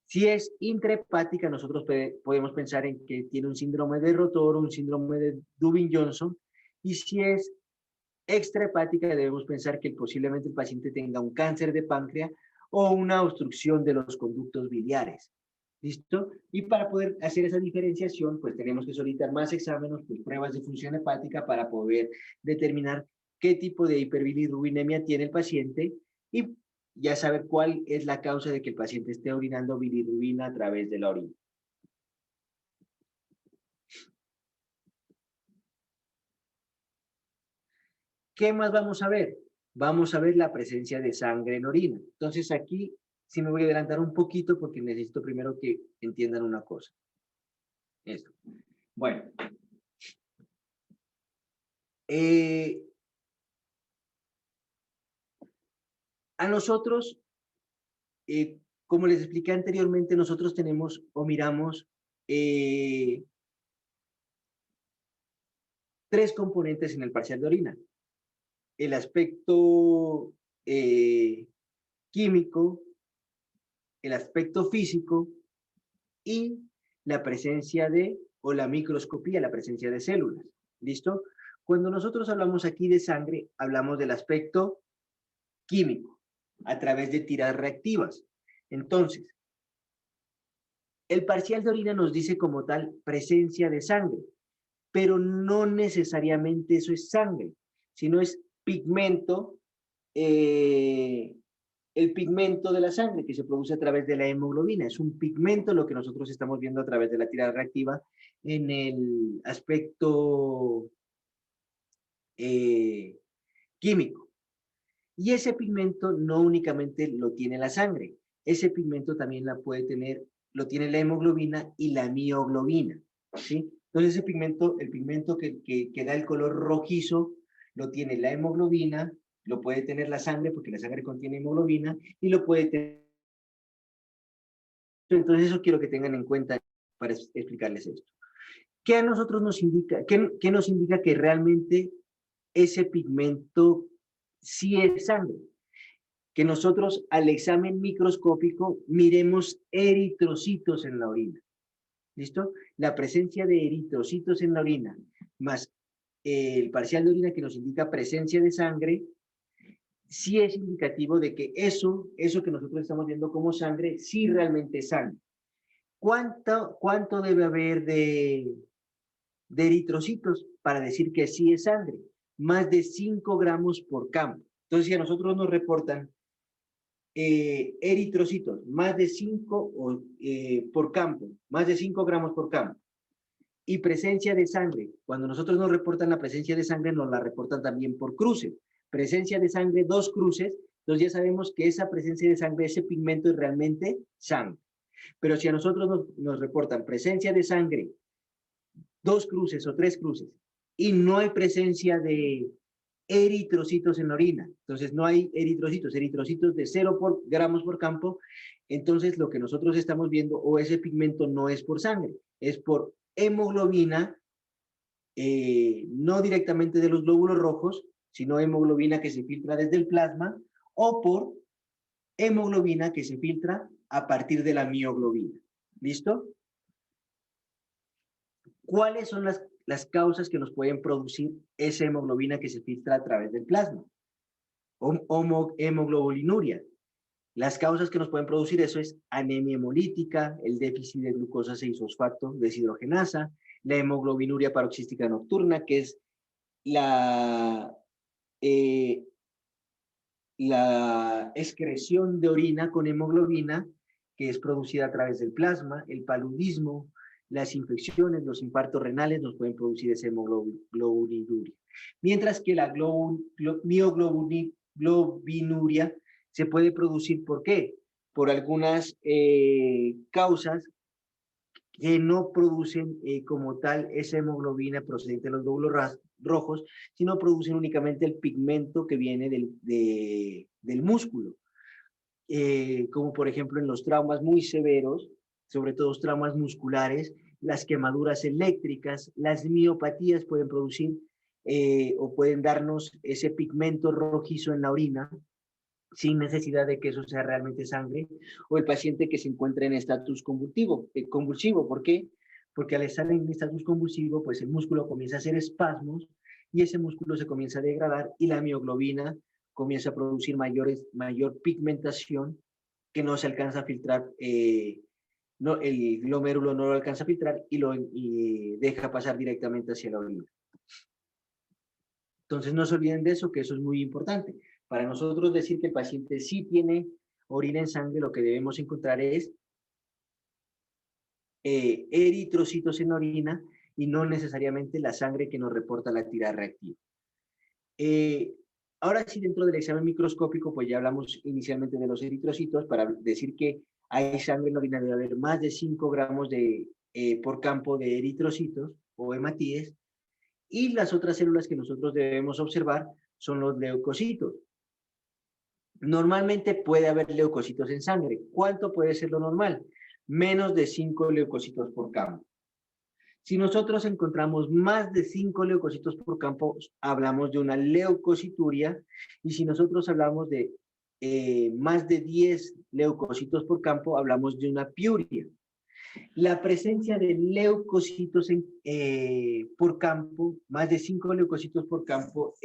Si es intrahepática, nosotros podemos pensar en que tiene un síndrome de Rotor o un síndrome de Dubin-Johnson, y si es extrahepática, debemos pensar que posiblemente el paciente tenga un cáncer de páncreas o una obstrucción de los conductos biliares. ¿Listo? Y para poder hacer esa diferenciación, pues tenemos que solicitar más exámenes, pues pruebas de función hepática para poder determinar qué tipo de hiperbilirrubinemia tiene el paciente y ya saber cuál es la causa de que el paciente esté orinando bilirrubina a través de la orina. ¿Qué más vamos a ver? Vamos a ver la presencia de sangre en orina. Entonces aquí sí me voy a adelantar un poquito porque necesito primero que entiendan una cosa. Esto. Bueno. A nosotros, como les expliqué anteriormente, nosotros tenemos o miramos 3 componentes en el parcial de orina. El aspecto químico, el aspecto físico y la presencia o la microscopía, la presencia de células. ¿Listo? Cuando nosotros hablamos aquí de sangre, hablamos del aspecto químico a través de tiras reactivas. Entonces, el parcial de orina nos dice como tal presencia de sangre, pero no necesariamente eso es sangre, sino es pigmento, el pigmento de la sangre que se produce a través de la hemoglobina. Es un pigmento lo que nosotros estamos viendo a través de la tirada reactiva en el aspecto químico. Y ese pigmento no únicamente lo tiene la sangre, ese pigmento también lo tiene la hemoglobina y la mioglobina, ¿sí? Entonces ese pigmento, el pigmento que da el color rojizo, lo tiene la hemoglobina, lo puede tener la sangre porque la sangre contiene hemoglobina y lo puede tener. Entonces eso quiero que tengan en cuenta para explicarles esto. ¿Qué a nosotros nos indica? ¿Qué nos indica que realmente ese pigmento sí es sangre? Que nosotros al examen microscópico miremos eritrocitos en la orina. ¿Listo? La presencia de eritrocitos en la orina, más el parcial de orina que nos indica presencia de sangre, sí es indicativo de que eso que nosotros estamos viendo como sangre, sí realmente es sangre. ¿Cuánto debe haber de eritrocitos para decir que sí es sangre? Más de 5 gramos por campo. Entonces, si a nosotros nos reportan eritrocitos, más de 5 por campo, más de 5 gramos por campo, y presencia de sangre, cuando nosotros nos reportan la presencia de sangre, nos la reportan también por cruce. Presencia de sangre, 2 cruces, entonces ya sabemos que esa presencia de sangre, ese pigmento es realmente sangre. Pero si a nosotros nos reportan presencia de sangre, 2 cruces o 3 cruces, y no hay presencia de eritrocitos en la orina, entonces no hay eritrocitos de 0 gramos por campo, entonces lo que nosotros estamos viendo, o ese pigmento no es por sangre, es por hemoglobina, no directamente de los glóbulos rojos, sino hemoglobina que se filtra desde el plasma, o por hemoglobina que se filtra a partir de la mioglobina. ¿Listo? ¿Cuáles son las causas que nos pueden producir esa hemoglobina que se filtra a través del plasma? Hemoglobulinuria. Las causas que nos pueden producir eso es anemia hemolítica, el déficit de glucosa 6-fosfato deshidrogenasa, la hemoglobinuria paroxística nocturna, que es la excreción de orina con hemoglobina, que es producida a través del plasma, el paludismo, las infecciones, los infartos renales nos pueden producir esa hemoglobinuria. Mientras que la mioglobinuria se puede producir, ¿por qué? Por algunas causas que no producen como tal esa hemoglobina procedente de los glóbulos rojos, sino producen únicamente el pigmento que viene del músculo. Como por ejemplo en los traumas muy severos, sobre todo los traumas musculares, las quemaduras eléctricas, las miopatías pueden producir o pueden darnos ese pigmento rojizo en la orina, sin necesidad de que eso sea realmente sangre, o el paciente que se encuentra en estatus convulsivo. ¿Por qué? Porque al estar en estatus convulsivo, pues el músculo comienza a hacer espasmos y ese músculo se comienza a degradar y la mioglobina comienza a producir mayor pigmentación que no se alcanza a filtrar, no, el glomérulo no lo alcanza a filtrar y deja pasar directamente hacia la orina. Entonces no se olviden de eso, que eso es muy importante. Para nosotros decir que el paciente sí tiene orina en sangre, lo que debemos encontrar es eritrocitos en orina y no necesariamente la sangre que nos reporta la tirada reactiva. Ahora sí, dentro del examen microscópico, pues ya hablamos inicialmente de los eritrocitos para decir que hay sangre en la orina, debe haber más de 5 gramos por campo de eritrocitos o hematíes, y las otras células que nosotros debemos observar son los leucocitos. Normalmente puede haber leucocitos en sangre. ¿Cuánto puede ser lo normal? Menos de 5 leucocitos por campo. Si nosotros encontramos más de 5 leucocitos por campo, hablamos de una leucocituria, y si nosotros hablamos de más de 10 leucocitos por campo, hablamos de una piuria. La presencia de leucocitos por campo, más de 5 leucocitos por campo,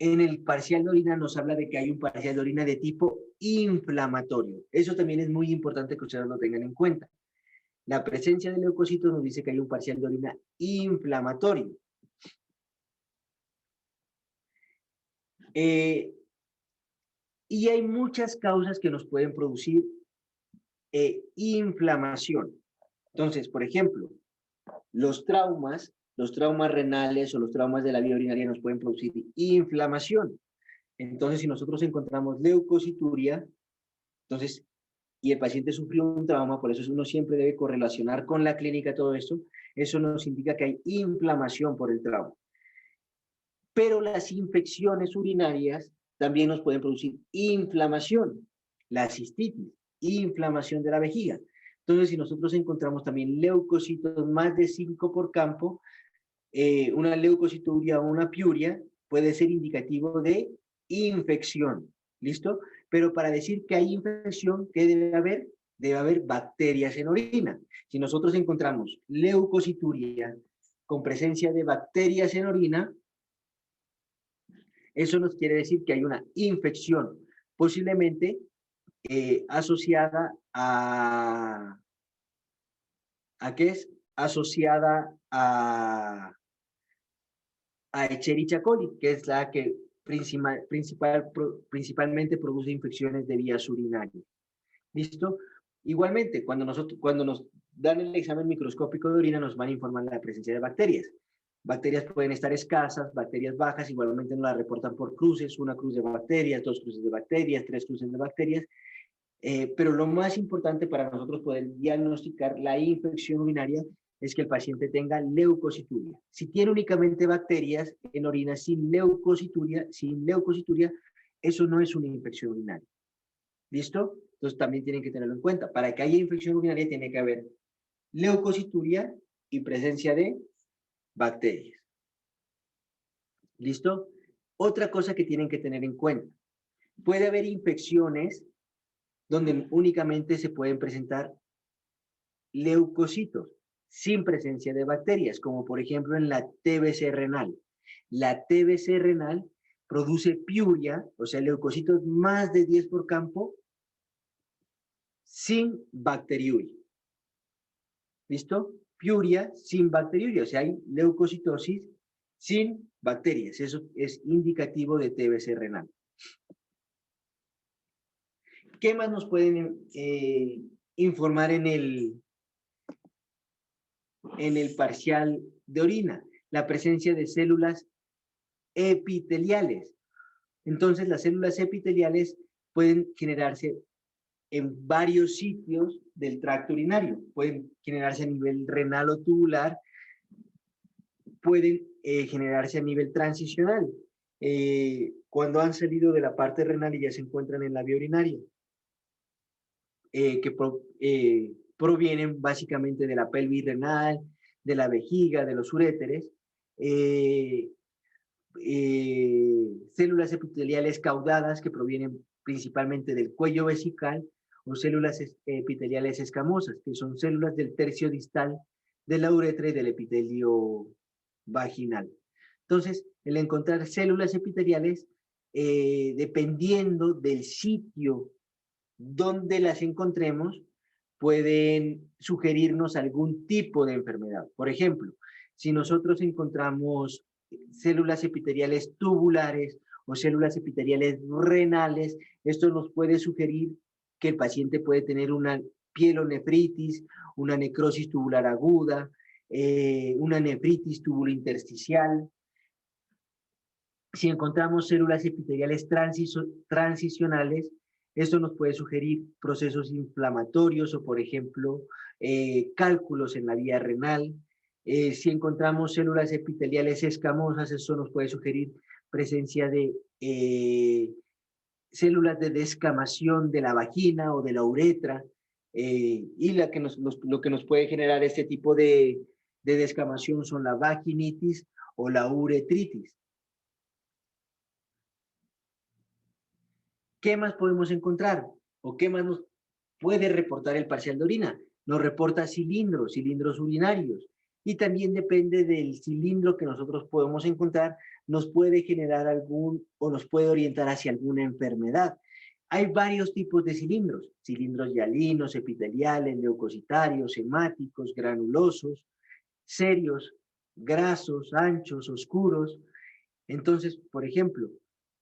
en el parcial de orina nos habla de que hay un parcial de orina de tipo inflamatorio. Eso también es muy importante que ustedes lo tengan en cuenta. La presencia de leucocitos nos dice que hay un parcial de orina inflamatorio. Y hay muchas causas que nos pueden producir inflamación. Entonces, por ejemplo, los traumas renales o los traumas de la vía urinaria nos pueden producir inflamación. Entonces, si nosotros encontramos leucocituria, entonces, y el paciente sufrió un trauma, por eso uno siempre debe correlacionar con la clínica todo esto, eso nos indica que hay inflamación por el trauma. Pero las infecciones urinarias también nos pueden producir inflamación, la cistitis, inflamación de la vejiga. Entonces, si nosotros encontramos también leucocitos más de 5 por campo, una leucocituria o una piuria puede ser indicativo de infección. ¿Listo? Pero para decir que hay infección, ¿qué debe haber? Debe haber bacterias en orina. Si nosotros encontramos leucocituria con presencia de bacterias en orina, eso nos quiere decir que hay una infección, posiblemente asociada ¿a qué es? Asociada a Escherichia coli, que es la que principalmente produce infecciones de vías urinarias. ¿Listo? Igualmente, cuando nos dan el examen microscópico de orina, nos van a informar de la presencia de bacterias. Bacterias pueden estar escasas, bacterias bajas, igualmente nos la reportan por cruces, una cruz de bacterias, 2 cruces de bacterias, 3 cruces de bacterias, pero lo más importante para nosotros poder diagnosticar la infección urinaria es que el paciente tenga leucocituria. Si tiene únicamente bacterias en orina sin leucocituria, eso no es una infección urinaria. ¿Listo? Entonces también tienen que tenerlo en cuenta. Para que haya infección urinaria tiene que haber leucocituria y presencia de bacterias. ¿Listo? Otra cosa que tienen que tener en cuenta. Puede haber infecciones donde únicamente se pueden presentar leucocitos sin presencia de bacterias, como por ejemplo en la TBC renal. La TBC renal produce piuria, o sea, leucocitos más de 10 por campo, sin bacteriuria. ¿Listo? Piuria sin bacteriuria, o sea, hay leucocitosis sin bacterias. Eso es indicativo de TBC renal. ¿Qué más nos pueden informar en el parcial de orina? La presencia de células epiteliales. Entonces, las células epiteliales pueden generarse en varios sitios del tracto urinario. Pueden generarse a nivel renal o tubular, pueden generarse a nivel transicional, cuando han salido de la parte renal y ya se encuentran en la vía urinaria, que provienen básicamente de la pelvis renal, de la vejiga, de los uréteres, células epiteliales caudadas que provienen principalmente del cuello vesical, o células epiteliales escamosas, que son células del tercio distal de la uretra y del epitelio vaginal. Entonces, el encontrar células epiteliales, dependiendo del sitio donde las encontremos, pueden sugerirnos algún tipo de enfermedad. Por ejemplo, si nosotros encontramos células epiteliales tubulares o células epiteliales renales, esto nos puede sugerir que el paciente puede tener una pielonefritis, una necrosis tubular aguda, una nefritis tubulointersticial. Si encontramos células epiteliales transicionales, esto nos puede sugerir procesos inflamatorios o, por ejemplo, cálculos en la vía renal. Si encontramos células epiteliales escamosas, eso nos puede sugerir presencia de células de descamación de la vagina o de la uretra, y lo que nos puede generar este tipo de descamación son la vaginitis o la uretritis. ¿Qué más podemos encontrar? ¿O qué más nos puede reportar el parcial de orina? Nos reporta cilindros urinarios. Y también depende del cilindro que nosotros podemos encontrar, nos puede generar algún o nos puede orientar hacia alguna enfermedad. Hay varios tipos de cilindros hialinos, epiteliales, leucocitarios, hemáticos, granulosos, serios, grasos, anchos, oscuros. Entonces, por ejemplo,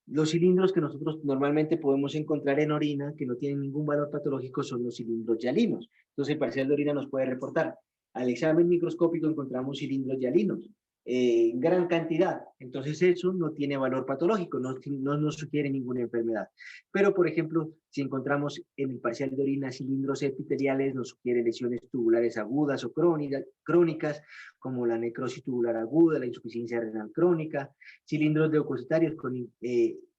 los cilindros que nosotros normalmente podemos encontrar en orina, que no tienen ningún valor patológico, son los cilindros hialinos. Entonces, el parcial de orina nos puede reportar. Al examen microscópico encontramos cilindros hialinos en gran cantidad. Entonces, eso no tiene valor patológico, no nos sugiere ninguna enfermedad. Pero, por ejemplo, si encontramos en el parcial de orina cilindros epiteliales, nos sugiere lesiones tubulares agudas o crónicas, como la necrosis tubular aguda, la insuficiencia renal crónica. Cilindros leucocitarios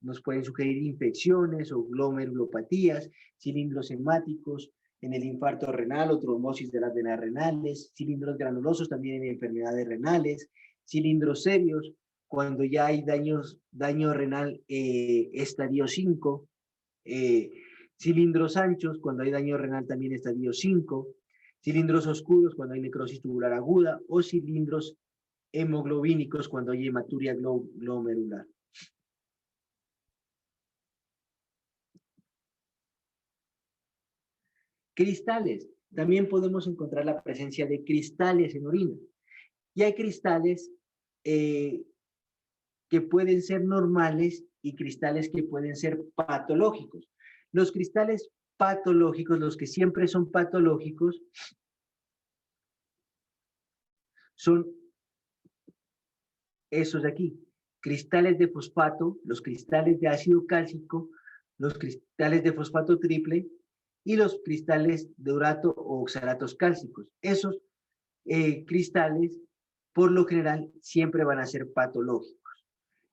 nos pueden sugerir infecciones o glomerulopatías, cilindros hemáticos en el infarto renal o trombosis de las venas renales, cilindros granulosos también en enfermedades renales, cilindros serios cuando ya hay daño renal estadio 5, cilindros anchos cuando hay daño renal también estadio 5, cilindros oscuros cuando hay necrosis tubular aguda, o cilindros hemoglobínicos cuando hay hematuria glomerular. Cristales. También podemos encontrar la presencia de cristales en orina. Y hay cristales que pueden ser normales y cristales que pueden ser patológicos. Los cristales patológicos, los que siempre son patológicos, son esos de aquí. Cristales de fosfato, los cristales de ácido cálcico, los cristales de fosfato triple y los cristales de urato o oxalatos cálcicos. Esos cristales, por lo general, siempre van a ser patológicos.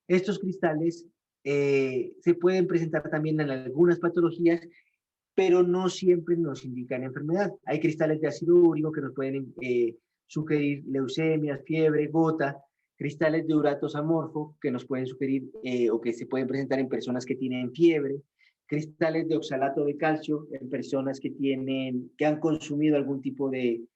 Estos cristales se pueden presentar también en algunas patologías, pero no siempre nos indican enfermedad. Hay cristales de ácido úrico que nos pueden sugerir leucemias, fiebre, gota, cristales de uratos amorfo que nos pueden sugerir o que se pueden presentar en personas que tienen fiebre, cristales de oxalato de calcio en personas que han consumido algún tipo de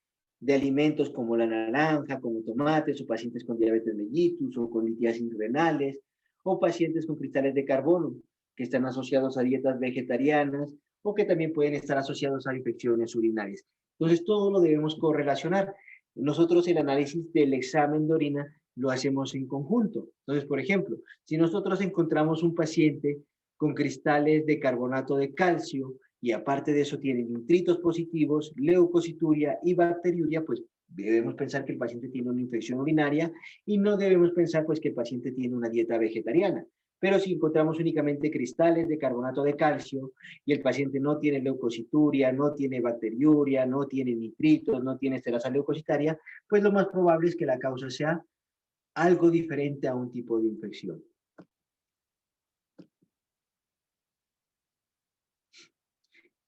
alimentos como la naranja, como tomates, o pacientes con diabetes mellitus, o con litiasis renales, o pacientes con cristales de carbono, que están asociados a dietas vegetarianas, o que también pueden estar asociados a infecciones urinarias. Entonces, todo lo debemos correlacionar. Nosotros el análisis del examen de orina lo hacemos en conjunto. Entonces, por ejemplo, si nosotros encontramos un paciente con cristales de carbonato de calcio y aparte de eso tiene nitritos positivos, leucocituria y bacteriuria, pues debemos pensar que el paciente tiene una infección urinaria y no debemos pensar pues que el paciente tiene una dieta vegetariana. Pero si encontramos únicamente cristales de carbonato de calcio y el paciente no tiene leucocituria, no tiene bacteriuria, no tiene nitritos, no tiene esterasa leucocitaria, pues lo más probable es que la causa sea algo diferente a un tipo de infección.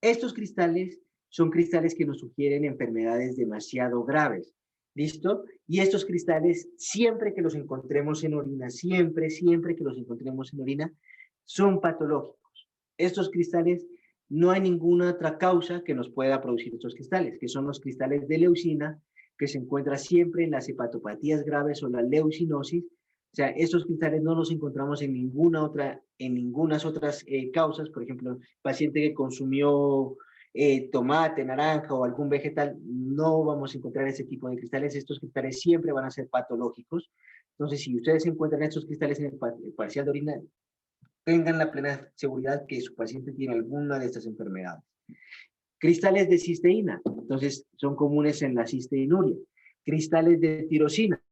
Estos cristales son cristales que nos sugieren enfermedades demasiado graves. ¿Listo? Y estos cristales, siempre que los encontremos en orina, siempre que los encontremos en orina, son patológicos. Estos cristales, no hay ninguna otra causa que nos pueda producir estos cristales, que son los cristales de leucina, que se encuentra siempre en las hepatopatías graves o la leucinosis. O sea, estos cristales no los encontramos en ninguna otras causas. Por ejemplo, paciente que consumió tomate, naranja o algún vegetal, no vamos a encontrar ese tipo de cristales. Estos cristales siempre van a ser patológicos. Entonces, si ustedes encuentran estos cristales en el parcial de orina, tengan la plena seguridad que su paciente tiene alguna de estas enfermedades. Cristales de cisteína, entonces son comunes en la cisteinuria. Cristales de tirosina,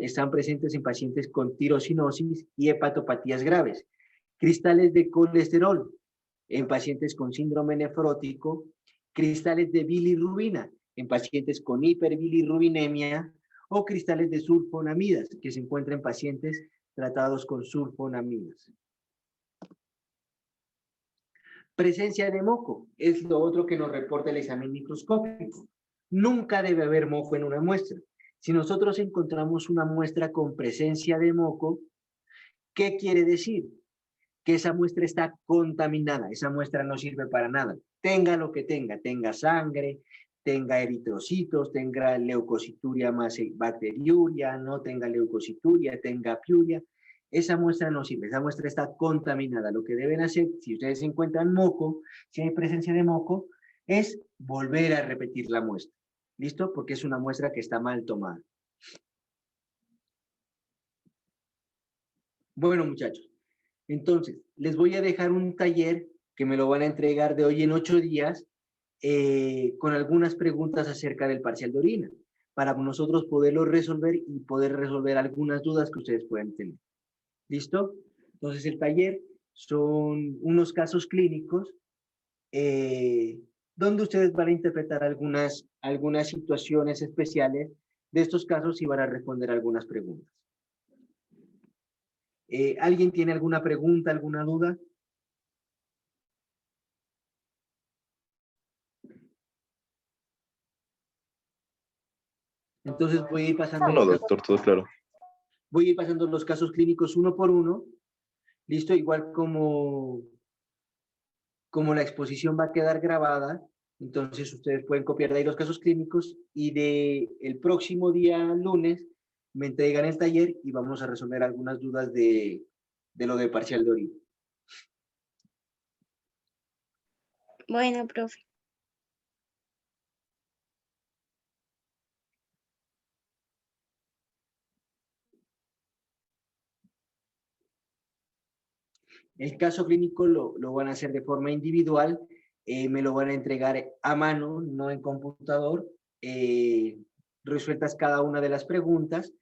están presentes en pacientes con tirosinosis y hepatopatías graves. Cristales de colesterol en pacientes con síndrome nefrótico. Cristales de bilirrubina en pacientes con hiperbilirrubinemia, o cristales de sulfonamidas que se encuentran en pacientes tratados con sulfonamidas. Presencia de moco es lo otro que nos reporta el examen microscópico. Nunca debe haber moco en una muestra. Si nosotros encontramos una muestra con presencia de moco, ¿qué quiere decir? Que esa muestra está contaminada, esa muestra no sirve para nada. Tenga lo que tenga sangre, tenga eritrocitos, tenga leucocituria más bacteriuria, no tenga leucocituria, tenga piuria, esa muestra no sirve, esa muestra está contaminada. Lo que deben hacer, si ustedes encuentran moco, si hay presencia de moco, es volver a repetir la muestra. ¿Listo? Porque es una muestra que está mal tomada. Bueno, muchachos, entonces, les voy a dejar un taller que me lo van a entregar de hoy en 8 días con algunas preguntas acerca del parcial de orina, para nosotros poderlo resolver y poder resolver algunas dudas que ustedes puedan tener. ¿Listo? Entonces, el taller son unos casos clínicos donde ustedes van a interpretar algunas situaciones especiales de estos casos y van a responder algunas preguntas. ¿Alguien tiene alguna pregunta, alguna duda? Entonces voy a ir pasando No, doctor, todo claro. voy a ir pasando los casos clínicos uno por uno. Listo, igual como la exposición va a quedar grabada, entonces ustedes pueden copiar de ahí los casos clínicos y el próximo día lunes me entregan el taller y vamos a resolver algunas dudas de lo de parcial de orina. Bueno, profe. El caso clínico lo van a hacer de forma individual, me lo van a entregar a mano, no en computador, resueltas cada una de las preguntas,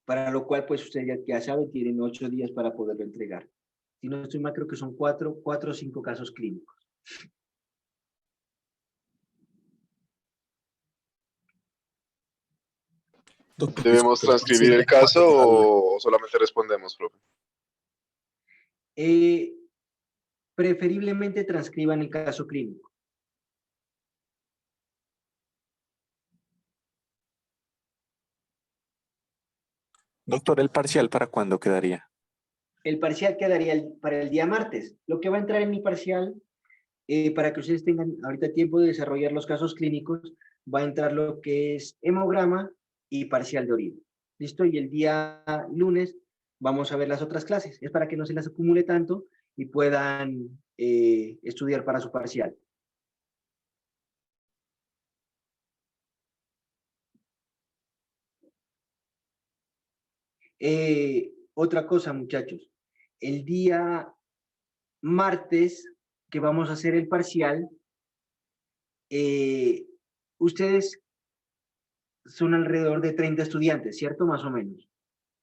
para lo cual pues ustedes ya saben, tienen 8 días para poderlo entregar. Si no estoy mal, creo que son 4 o 5 casos clínicos. Doctor, ¿Debemos disculpe, transcribir el caso o solamente respondemos, profe? Preferiblemente transcriban el caso clínico. Doctor, ¿el parcial para cuándo quedaría? el parcial quedaría para el día martes. Lo que va a entrar en mi parcial, para que ustedes tengan ahorita tiempo de desarrollar los casos clínicos, va a entrar lo que es hemograma y parcial de orina. ¿Listo? Y el día lunes vamos a ver las otras clases. Es para que no se las acumule tanto y puedan estudiar para su parcial. Otra cosa, muchachos. El día martes que vamos a hacer el parcial, ustedes son alrededor de 30 estudiantes, ¿cierto? Más o menos.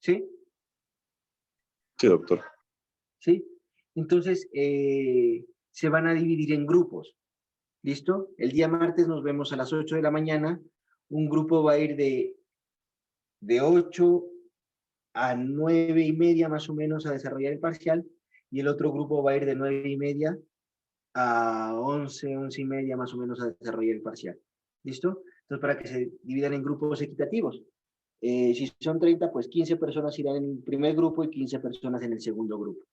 ¿Sí? Sí, doctor. ¿Sí? Entonces, se van a dividir en grupos. ¿Listo? El día martes nos vemos a las 8 de la mañana. Un grupo va a ir de 8 a 9:30 más o menos a desarrollar el parcial, y el otro grupo va a ir de 9:30 a 11:30 más o menos a desarrollar el parcial. ¿Listo? Entonces, para que se dividan en grupos equitativos. Si son 30, pues 15 personas irán en el primer grupo y 15 personas en el segundo grupo.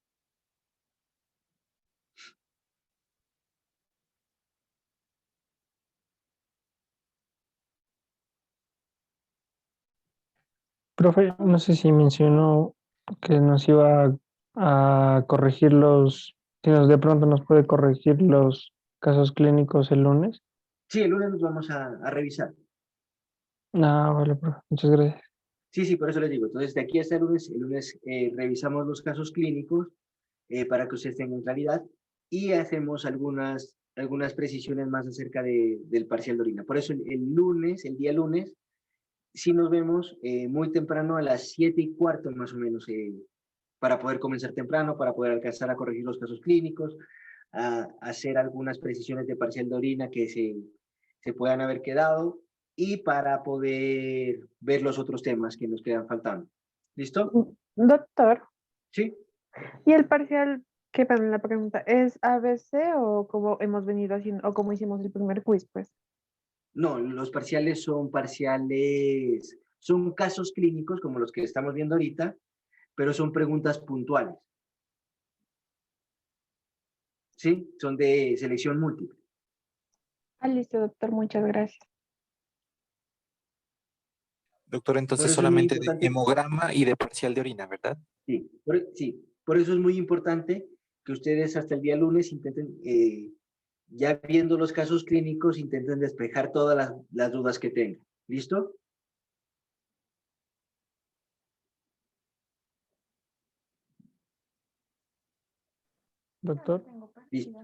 Profe, no sé si mencionó que nos iba a corregir de pronto nos puede corregir los casos clínicos el lunes. Sí, el lunes nos vamos a revisar. Ah, vale, profe, muchas gracias. Sí, sí, por eso les digo. Entonces, de aquí hasta el lunes revisamos los casos clínicos para que ustedes tengan claridad y hacemos algunas precisiones más acerca del parcial de orina. Por eso el día lunes, sí nos vemos muy temprano a las 7:15 más o menos, para poder comenzar temprano, para poder alcanzar a corregir los casos clínicos, a hacer algunas precisiones de parcial de orina que se puedan haber quedado y para poder ver los otros temas que nos quedan faltando. ¿Listo? Doctor, Sí. ¿y el parcial, qué pena la pregunta, es ABC o como hemos venido haciendo, o como hicimos el primer quiz, pues? No, los parciales, son casos clínicos como los que estamos viendo ahorita, pero son preguntas puntuales. ¿Sí? Son de selección múltiple. Ah, listo, doctor, muchas gracias. Doctor, Por entonces eso es muy solamente de importante. hemograma y de parcial de orina, ¿verdad? Sí, por eso es muy importante que ustedes hasta el día lunes intenten, ya viendo los casos clínicos, intenten despejar todas las dudas que tengan. ¿Listo? Doctor. Listo.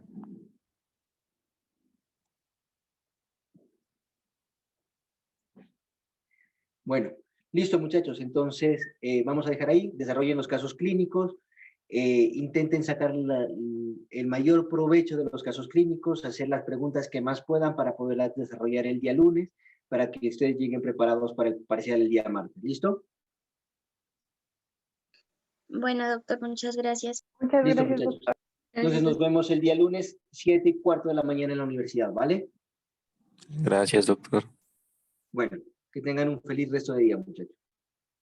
Bueno, listo, muchachos. Entonces, vamos a dejar ahí, desarrollen los casos clínicos, intenten sacar el mayor provecho de los casos clínicos, hacer las preguntas que más puedan para poderlas desarrollar el día lunes, para que ustedes lleguen preparados para el parcial el día martes. ¿Listo? Bueno, doctor, muchas gracias. Muchas Listo, gracias, muchachos. doctor. Entonces nos vemos el día lunes, 7:15 de la mañana en la universidad, ¿vale? Gracias, doctor. Bueno, que tengan un feliz resto de día, muchachos.